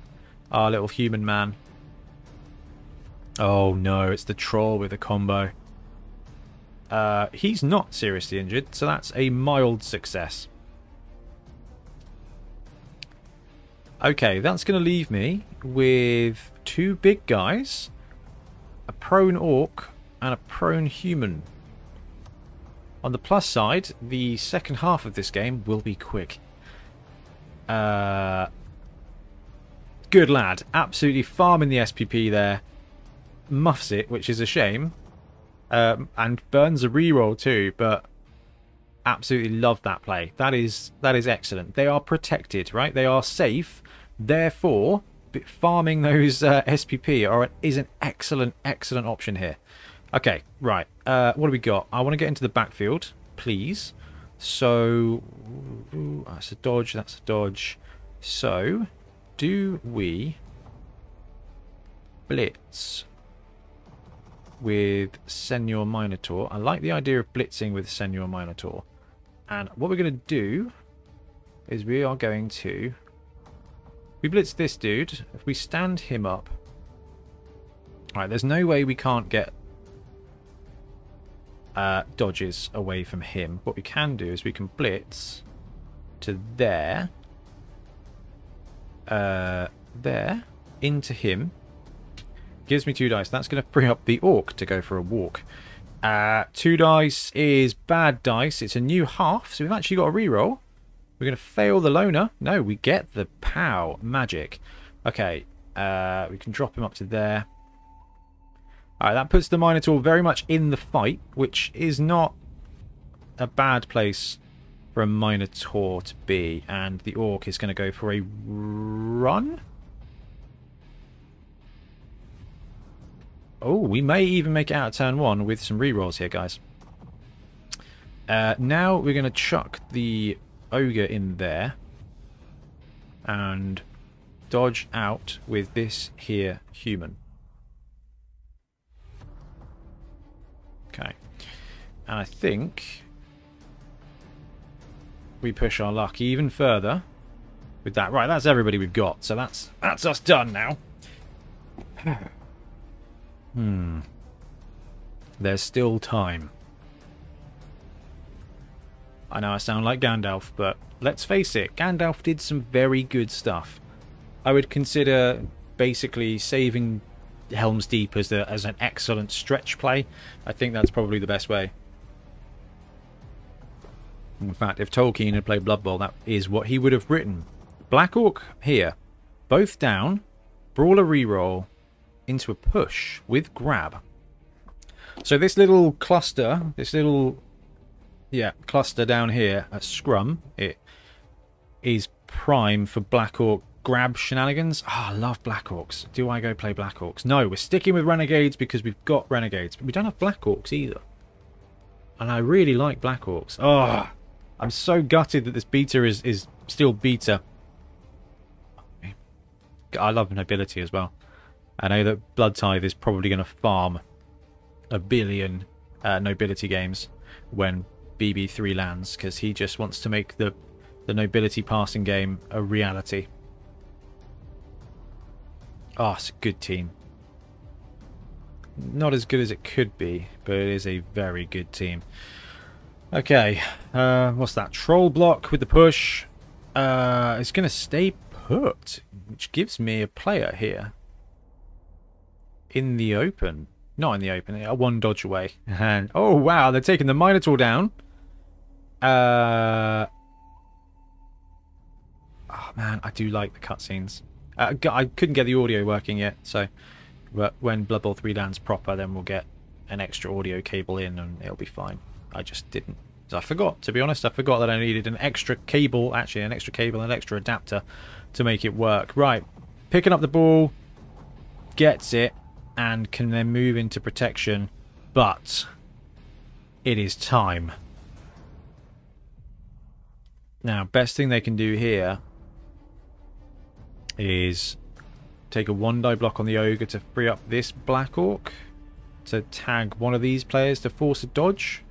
our little human man. Oh no, it's the troll with a combo. He's not seriously injured, so that's a mild success. Okay, that's going to leave me with 2 big guys, a prone orc, and a prone human. On the plus side, the second half of this game will be quick. Good lad. Absolutely farming the SPP there. Muffs it, which is a shame. And burns a reroll too, but absolutely love that play. That is excellent. They are protected, right? They are safe. Therefore, farming those SPP is an excellent option here. Okay, right. What do we got? I want to get into the backfield, please. So, that's a dodge, that's a dodge. So, do we blitz with Senior Minotaur? I like the idea of blitzing with Senior Minotaur. And what we're going to do is we are going to... We blitz this dude. If we stand him up... Alright, there's no way we can't get dodges away from him. What we can do is we can blitz to there, there, into him. Gives me 2 dice. That's going to free up the orc to go for a walk. 2 dice is bad dice. It's a new half, so we've actually got a reroll. We're going to fail the loner. No, we get the pow magic. Okay, we can drop him up to there. Alright, that puts the Minotaur very much in the fight, which is not a bad place for a Minotaur to be. And the Orc is going to go for a run. Oh, we may even make it out of turn 1 with some rerolls here, guys. Now we're going to chuck the Ogre in there and dodge out with this here human. Okay, and I think we push our luck even further with that. Right, that's everybody we've got, so that's us done now. There's still time. I know I sound like Gandalf, but let's face it, Gandalf did some very good stuff. I would consider basically saving Helm's Deep as an excellent stretch play. I think that's probably the best way. In fact, if Tolkien had played Blood Bowl, that is what he would have written. Black Orc here, both down, Brawler reroll into a push with grab. So this little cluster, cluster down here at Scrum, it is prime for Black Orc grab shenanigans. I love Black Orcs. Do I go play Black Orcs? No, we're sticking with Renegades because we've got Renegades, but we don't have Black Orcs either. And I really like Black Orcs. Oh, I'm so gutted that this beta is still beta. I love Nobility as well. I know that Blood Tithe is probably going to farm a billion Nobility games when BB3 lands, because he just wants to make the Nobility passing game a reality. Oh, it's a good team. Not as good as it could be, but it is a very good team. Okay, what's that? Troll block with the push. It's going to stay put, which gives me a player here. In the open. Not in the open, one dodge away. And, oh wow, they're taking the Minotaur down. Oh man, I do like the cutscenes. I couldn't get the audio working yet, so when Blood Bowl 3 lands proper, then we'll get an extra audio cable in and it'll be fine. I just didn't. So I forgot, to be honest, I forgot that I needed an extra cable, actually an extra cable, an extra adapter to make it work. Right, picking up the ball, gets it, and can then move into protection, but it is time. Now, best thing they can do here is take a 1-die block on the Ogre to free up this Black Orc to tag one of these players to force a dodge.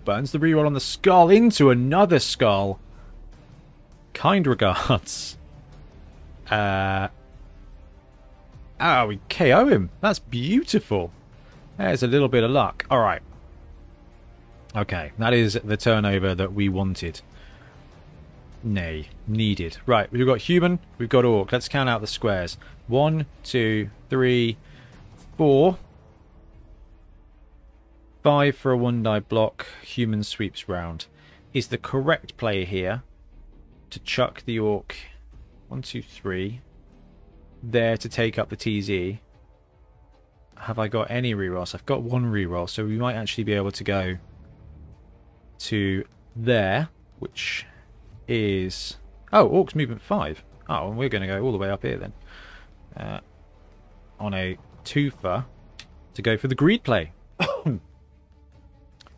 Burns the reroll on the skull into another skull. Kind regards. Oh, we KO him. That's beautiful. There's a little bit of luck. Alright. Okay, that is the turnover that we wanted. Nay, needed. Right, we've got human, we've got orc. Let's count out the squares. 1, 2, 3, 4. 5 for a 1-die block. Human sweeps round. Is the correct play here to chuck the orc 1, 2, 3 there to take up the TZ? Have I got any rerolls? I've got 1 reroll, so we might actually be able to go to there, which is... Oh, Orc's movement 5. Oh, and we're going to go all the way up here then. On a twofer to go for the greed play.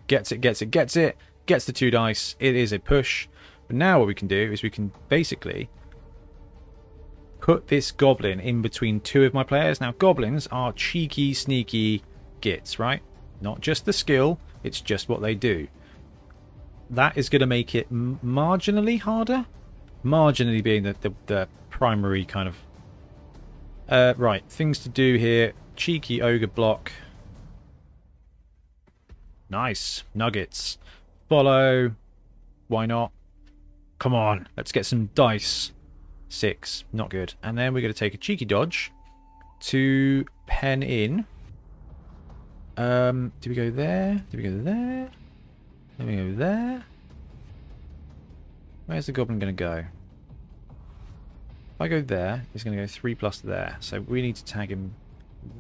Gets it, gets it, gets it. Gets the 2 dice. It is a push. But now what we can do is we can basically put this goblin in between 2 of my players. Now, goblins are cheeky, sneaky gits, right? Not just the skill, it's just what they do. That is going to make it marginally harder. Marginally being the primary kind of... right, things to do here. Cheeky ogre block. Nice. Nuggets. Follow. Why not? Come on, let's get some dice. 6. Not good. And then we're going to take a cheeky dodge to pen in. Do we go there? Do we go there? Then we go there. Where's the goblin going to go? If I go there, he's going to go 3+ there. So we need to tag him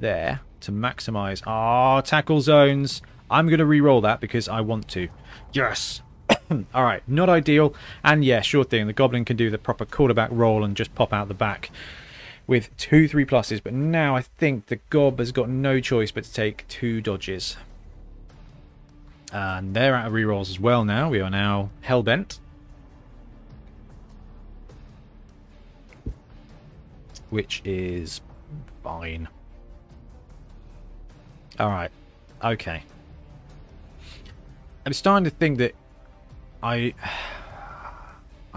there to maximize our tackle zones. I'm going to re-roll that because I want to. Yes! Alright, not ideal. And yeah, sure thing. The goblin can do the proper quarterback roll and just pop out the back with 2 3+. But now I think the gob has got no choice but to take 2 dodges. And they're out of rerolls as well now. We are now hellbent. Which is fine. Alright. Okay. I'm starting to think that I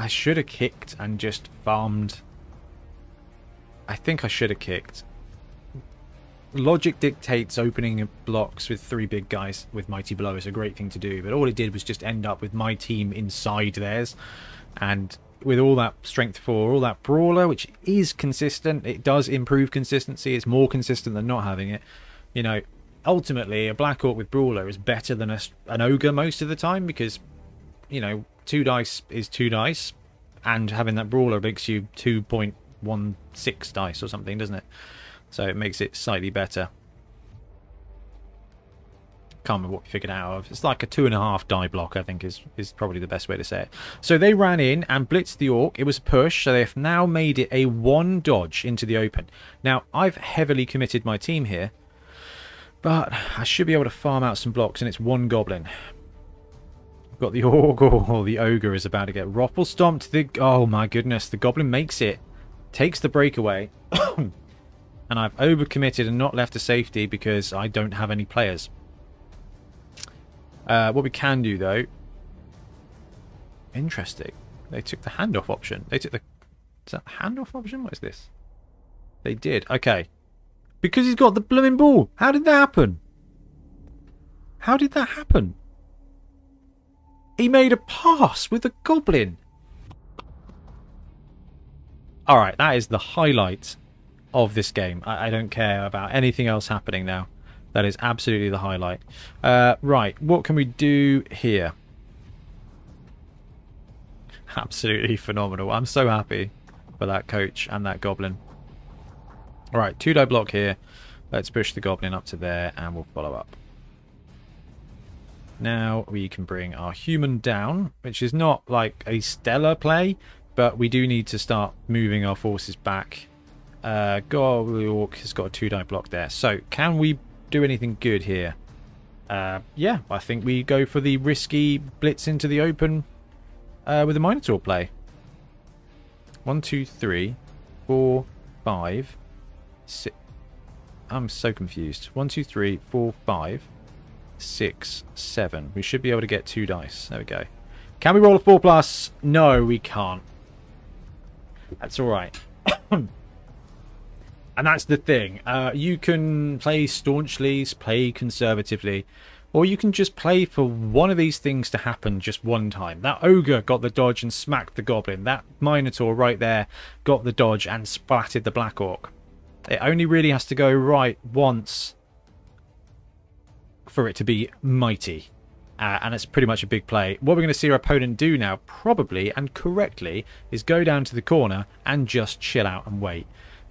should have kicked and just farmed. I think I should have kicked. Logic dictates opening blocks with 3 big guys with Mighty Blow is a great thing to do, but all it did was just end up with my team inside theirs, and with all that strength 4, all that brawler, which is consistent, it does improve consistency, it's more consistent than not having it. You know, ultimately a Black Orc with brawler is better than an ogre most of the time, because, you know, 2 dice is 2 dice, and having that brawler makes you 2.16 dice or something, doesn't it? So it makes it slightly better. Can't remember what we figured out of. It's like a 2.5 die block, I think, is probably the best way to say it. So they ran in and blitzed the orc. It was a push, so they've now made it a 1 dodge into the open. Now, I've heavily committed my team here, but I should be able to farm out some blocks, and it's 1 goblin. We've got the orc, or the ogre is about to get ruffle stomped. Oh my goodness, the goblin makes it. Takes the breakaway. And I've overcommitted and not left a safety because I don't have any players. What we can do, though... Interesting. They took the handoff option. They took the... Is that the handoff option? What is this? They did. Okay. Because he's got the blooming ball. How did that happen? How did that happen? He made a pass with a goblin. Alright, that is the highlight of this game. I don't care about anything else happening now. That is absolutely the highlight. Right, what can we do here? Absolutely phenomenal. I'm so happy for that coach and that goblin. Alright, 2-die block here. Let's push the goblin up to there and we'll follow up. Now we can bring our human down, which is not like a stellar play, but we do need to start moving our forces back. Orc has got a 2-die block there. So, can we do anything good here? Yeah, I think we go for the risky blitz into the open with a Minotaur play. 1, 2, 3, 4, 5, 6. I'm so confused. 1, 2, 3, 4, 5, 6, 7. We should be able to get 2 dice. There we go. Can we roll a 4+? No, we can't. That's alright. And that's the thing. You can play staunchly, play conservatively, or you can just play for one of these things to happen just one time. That ogre got the dodge and smacked the goblin. That minotaur right there got the dodge and splatted the black orc. It only really has to go right once for it to be mighty. And it's pretty much a big play. What we're going to see our opponent do now, probably and correctly, is go down to the corner and just chill out and wait.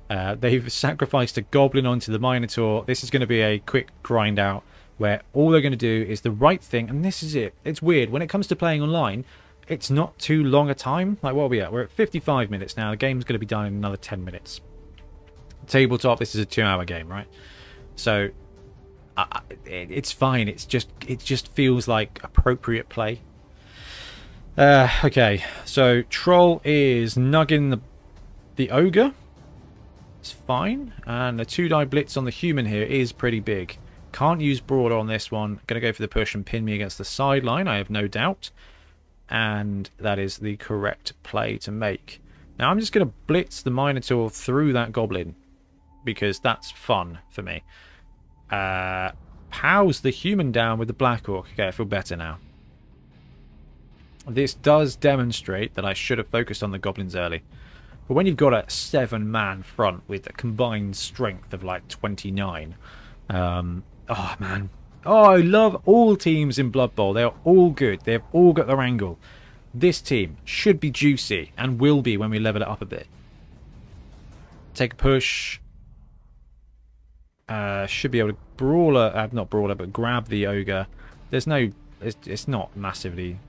They've sacrificed a goblin onto the minotaur. This is going to be a quick grind out where all they're going to do is the right thing. And this is it. It's weird. When it comes to playing online, it's not too long a time. Like, what are we at? We're at 55 minutes now. The game's going to be done in another 10 minutes. Tabletop, this is a 2-hour game, right? So it's fine. It just feels like appropriate play. Okay, so Troll is nugging the ogre. It's fine, and the 2-die blitz on the human here is pretty big. Can't use Brawler on this one. Gonna go for the push and pin me against the sideline, I have no doubt. And that is the correct play to make. Now I'm just gonna blitz the Minotaur through that goblin, because that's fun for me. Pows the human down with the black orc. Okay, I feel better now. This does demonstrate that I should have focused on the goblins early. But when you've got a 7-man front with a combined strength of like 29, oh man, oh, I love all teams in Blood Bowl. They're all good. They've all got their angle. This team should be juicy and will be when we level it up a bit. Take a push. Should be able to brawler, not brawler, but grab the ogre. There's no, it's not massively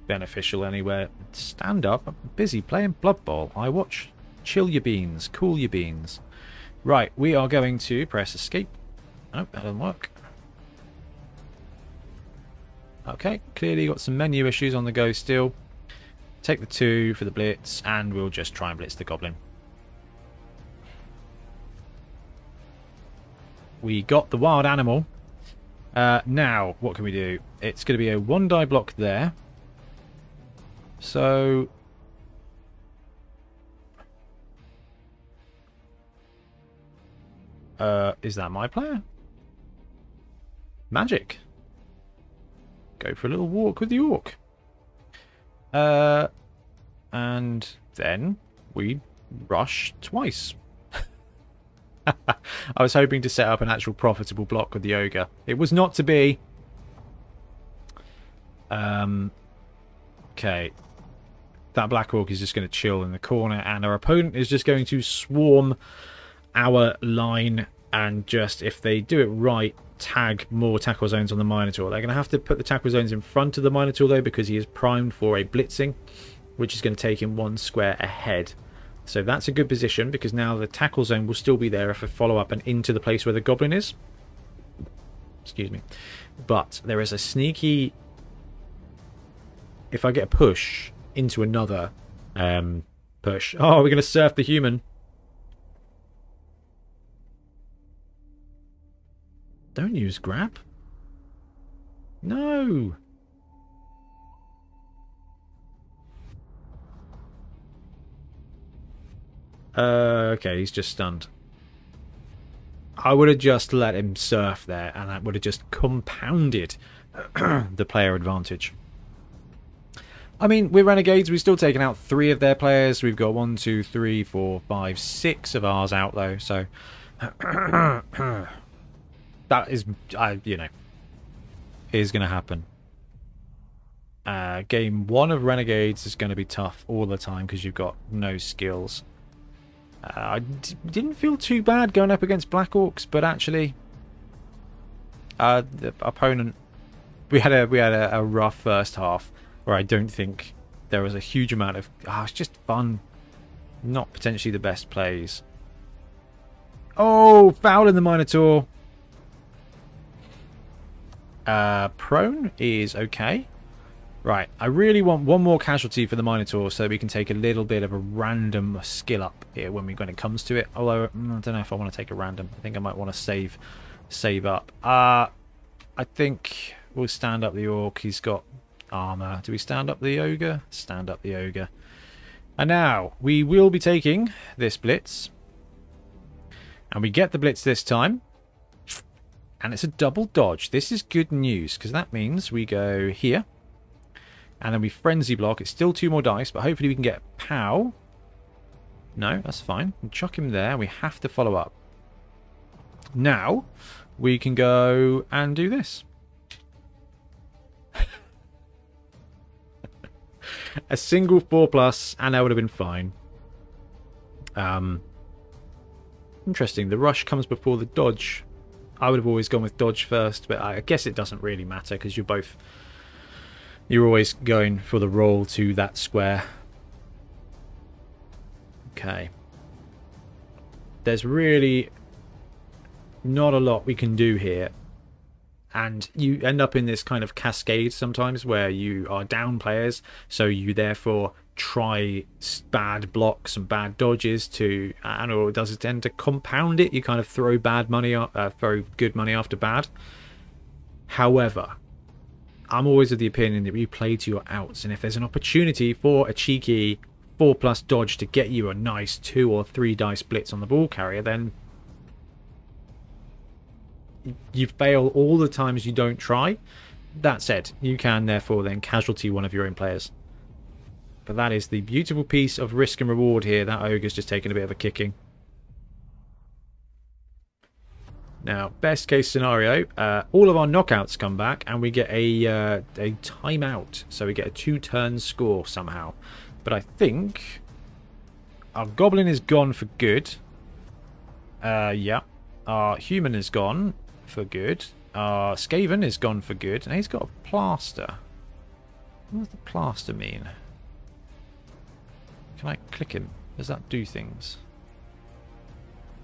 beneficial anywhere. Stand up. I'm busy playing Blood Bowl. I watch. Chill your beans. Cool your beans. Right, we are going to press escape. Oh, that doesn't work. Okay, clearly got some menu issues on the go still. Take the 2 for the blitz, and we'll just try and blitz the goblin. We got the wild animal. Now, what can we do? It's going to be a 1-die block there. So is that my player? Magic. Go for a little walk with the orc. And then we rush twice. I was hoping to set up an actual profitable block with the ogre. It was not to be. Okay. That black orc is just going to chill in the corner, and our opponent is just going to swarm our line and just, if they do it right, tag more tackle zones on the Minotaur. They're going to have to put the tackle zones in front of the Minotaur though, because he is primed for a blitzing, which is going to take him 1 square ahead. So that's a good position, because now the tackle zone will still be there if I follow up and into the place where the goblin is. Excuse me. But there is a sneaky... If I get a push into another push... Oh, we're going to surf the human. Don't use grab. No. Okay, he's just stunned. I would have just let him surf there, and that would have just compounded the player advantage. I mean, with Renegades, we've still taken out 3 of their players. We've got 1, 2, 3, 4, 5, 6 of ours out, though. So, that is, you know, is going to happen. Game 1 of Renegades is going to be tough all the time because you've got no skills. I didn't feel too bad going up against Black Orcs, but actually, the opponent, we had a rough first half where I don't think there was a huge amount of. It's just fun, not potentially the best plays. Oh, foul in the Minotaur. Prone is okay. Right, I really want one more casualty for the Minotaur so we can take a little bit of a random skill up here when it comes to it. Although, I don't know if I want to take a random. I think I might want to save up. I think we'll stand up the Orc. He's got armor. Do we stand up the Ogre? Stand up the Ogre. And now, we will be taking this Blitz. And we get the Blitz this time. And it's a double dodge. This is good news, because that means we go here. And then we frenzy block. It's still 2 more dice, but hopefully we can get POW. No, that's fine. We'll chuck him there. We have to follow up. Now, we can go and do this. A single 4+, and that would have been fine. Interesting. The rush comes before the dodge. I would have always gone with dodge first, but I guess it doesn't really matter because you're always going for the roll to that square. Okay. There's really not a lot we can do here. And you end up in this kind of cascade sometimes where you are down players, so you therefore try bad blocks and bad dodges to, and all it does is tend to compound it. You kind of throw bad money, throw good money after bad. However, I'm always of the opinion that you play to your outs, and if there's an opportunity for a cheeky 4+ dodge to get you a nice 2 or 3 dice blitz on the ball carrier, then you fail all the times you don't try. That said, you can therefore then casualty one of your own players. But that is the beautiful piece of risk and reward here. That Ogre's just taken a bit of a kicking. Now, best case scenario, all of our knockouts come back and we get a timeout. So we get a 2-turn score somehow. But I think our Goblin is gone for good. Yeah. Our Human is gone for good. Our Skaven is gone for good. And he's got a Plaster. What does the Plaster mean? Can I click him? Does that do things?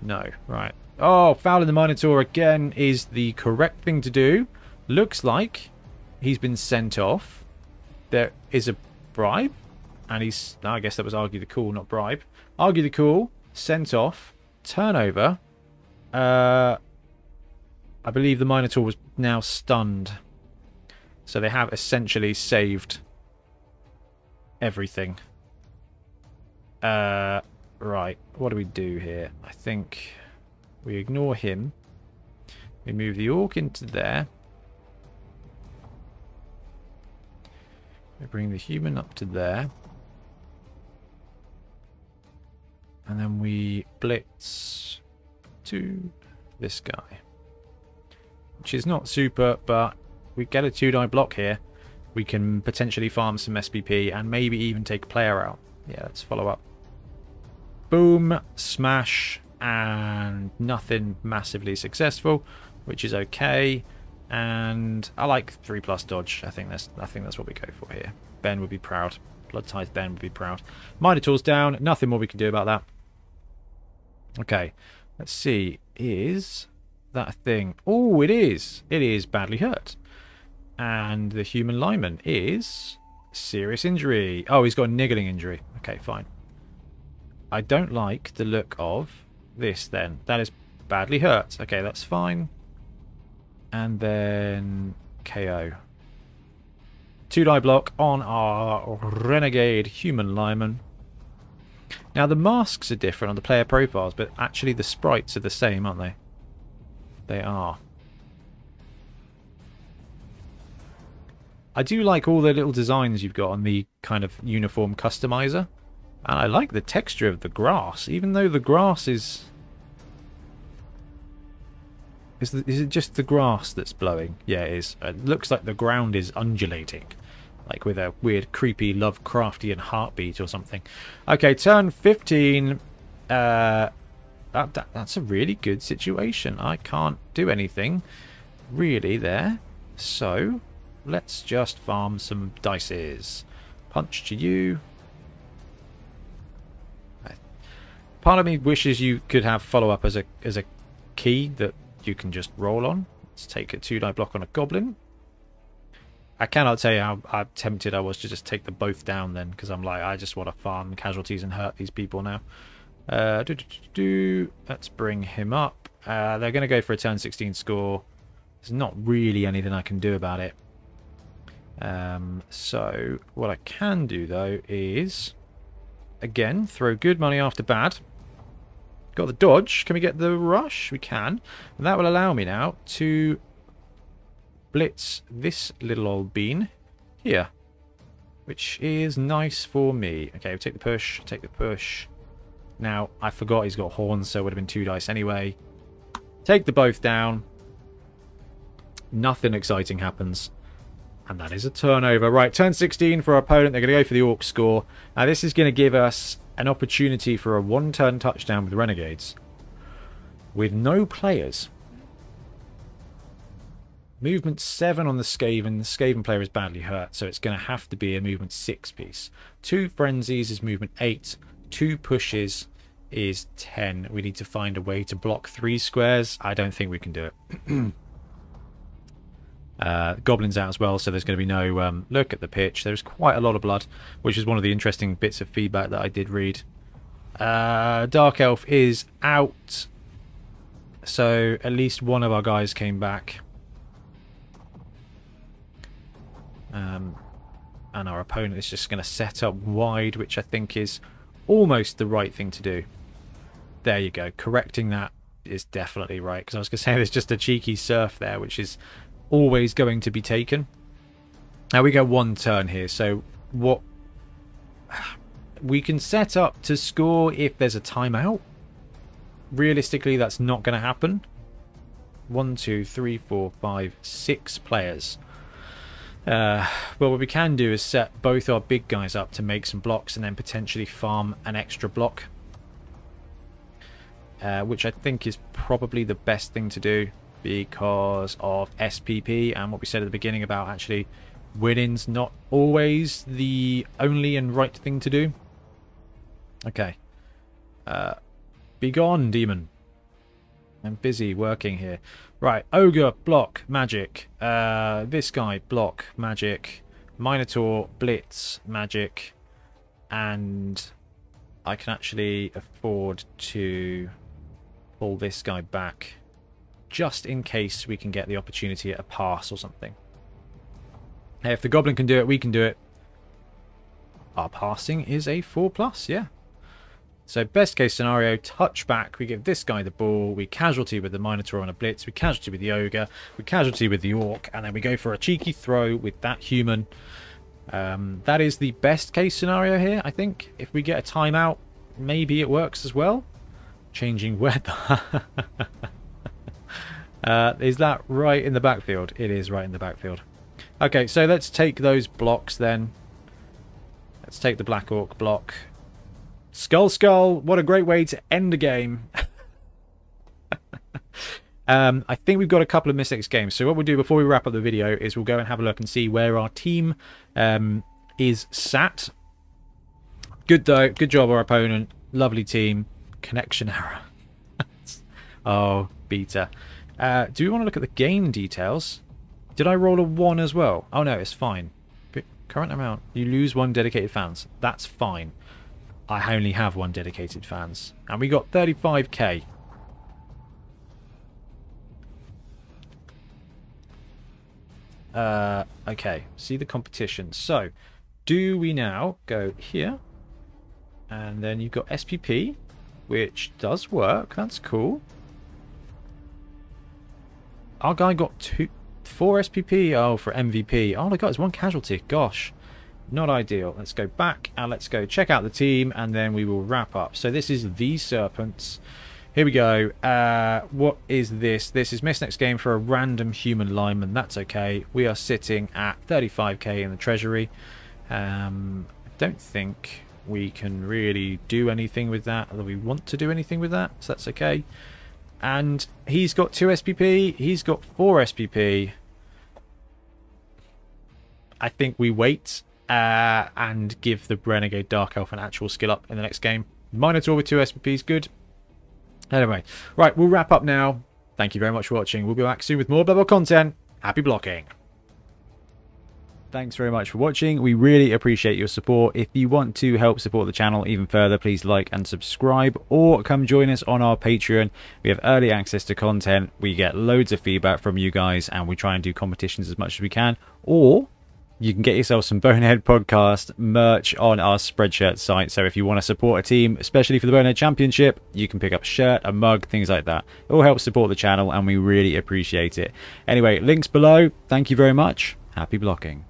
No. Right. Oh, foul in the Minotaur again is the correct thing to do. Looks like he's been sent off. There is a bribe. And he's... I guess that was argue the call, not bribe. Argue the call. Sent off. Turnover. I believe the Minotaur was now stunned. So they have essentially saved everything. Right. What do we do here? I think... we ignore him. We move the Orc into there. We bring the Human up to there. And then we blitz to this guy. Which is not super, but we get a 2-die block here. We can potentially farm some SPP and maybe even take a player out. Yeah, let's follow up. Boom. Smash. And nothing massively successful, which is okay. And I like 3+ dodge. I think that's what we go for here. Ben would be proud. Blood Tithe Ben would be proud. Minotaur's down. Nothing more we can do about that. Okay. Let's see. Is that a thing? Oh, it is. It is badly hurt. And the Human Lineman is serious injury. Oh, he's got a niggling injury. Okay, fine. I don't like the look of this then. That is badly hurt. Okay, that's fine. And then KO. 2-die block on our Renegade Human Lineman. Now the masks are different on the player profiles, but actually the sprites are the same, aren't they? They are. I do like all the little designs you've got on the kind of uniform customizer. And I like the texture of the grass, even though the grass is... Is it just the grass that's blowing? Yeah, it is. It looks like the ground is undulating. Like with a weird, creepy, Lovecraftian heartbeat or something. Okay, turn 15. That's a really good situation. I can't do anything really there. So, let's just farm some dices. Punch to you. Part of me wishes you could have follow-up as a key that you can just roll on. Let's take a 2-die block on a goblin. I cannot tell you how tempted I was to just take them both down then, because I'm like, I just want to farm casualties and hurt these people now. Let's bring him up. They're going to go for a turn 16 score. There's not really anything I can do about it. So what I can do though is, again, throw good money after bad. Got the dodge. Can we get the rush? We can. And that will allow me now to blitz this little old bean here, which is nice for me. Okay, we'll take the push. Take the push. Now, I forgot he's got horns, so it would have been 2 dice anyway. Take the both down. Nothing exciting happens. And that is a turnover. Right, turn 16 for our opponent. They're going to go for the Orc score. Now, this is going to give us an opportunity for a 1-turn touchdown with Renegades. With no players. Movement 7 on the Skaven. The Skaven player is badly hurt, so it's going to have to be a movement 6 piece. 2 frenzies is movement 8. 2 pushes is 10. We need to find a way to block 3 squares. I don't think we can do it. Goblins out as well, so there's going to be no look at the pitch. There's quite a lot of blood, which is one of the interesting bits of feedback that I did read. Dark Elf is out, so at least one of our guys came back. And our opponent is just going to set up wide, which I think is almost the right thing to do. There you go. Correcting that is definitely right, because I was going to say there's just a cheeky surf there, which is always going to be taken. Now we go 1 turn here, so what we can set up to score if there's a timeout. Realistically, that's not going to happen. 1, 2, 3, 4, 5, 6 players. Well, what we can do is set both our big guys up to make some blocks and then potentially farm an extra block, which I think is probably the best thing to do, because of SPP and what we said at the beginning about actually winning's not always the only and right thing to do. Okay. Be gone, demon. I'm busy working here. Right, Ogre, block, magic. This guy, block, magic. Minotaur, blitz, magic. And I can actually afford to pull this guy back, just in case we can get the opportunity at a pass or something. Hey, if the goblin can do it, we can do it. Our passing is a 4+, yeah. So best case scenario, touchback, we give this guy the ball, we casualty with the Minotaur on a blitz, we casualty with the Ogre, we casualty with the Orc, and then we go for a cheeky throw with that human. That is the best case scenario here, I think. If we get a timeout, maybe it works as well. Changing weather. Is that right in the backfield? It is right in the backfield. Okay, so let's take those blocks then. Let's take the Black Orc block. Skull Skull, what a great way to end a game. I think we've got a couple of Mystics games. So what we'll do before we wrap up the video is we'll go and have a look and see where our team is sat. Good though. Good job, our opponent. Lovely team. Connection error. Oh, beta. Do we want to look at the game details? Did I roll a 1 as well? Oh no, it's fine. Current amount. You lose 1 dedicated fans. That's fine. I only have 1 dedicated fans. And we got 35k. Okay, see the competition. So, do we now go here? And then you've got SPP, which does work. That's cool. Our guy got 4 SPP. Oh, for MVP. Oh my god, it's 1 casualty. Gosh, not ideal. Let's go back and let's go check out the team, and then we will wrap up. So this is the Serpents. Here we go. What is this? This is miss next game for a random human lineman. That's okay. We are sitting at 35k in the treasury. Don't think we can really do anything with that, although we want to do anything with that, so that's okay. And he's got 2 SPP, he's got 4 SPP. I think we wait and give the Renegade Dark Elf an actual skill up in the next game. Minotaur with 2 SPP is good. Anyway, right, we'll wrap up now. Thank you very much for watching. We'll be back soon with more Blood Bowl content. Happy blocking. Thanks very much for watching. We really appreciate your support. If you want to help support the channel even further, please like and subscribe, or come join us on our Patreon. We have early access to content. We get loads of feedback from you guys, and we try and do competitions as much as we can. Or you can get yourself some Bonehead podcast merch on our Spreadshirt site. So if you want to support a team, especially for the Bonehead Championship, you can pick up a shirt, a mug, things like that. It all helps support the channel, and we really appreciate it. Anyway, links below. Thank you very much. Happy blocking.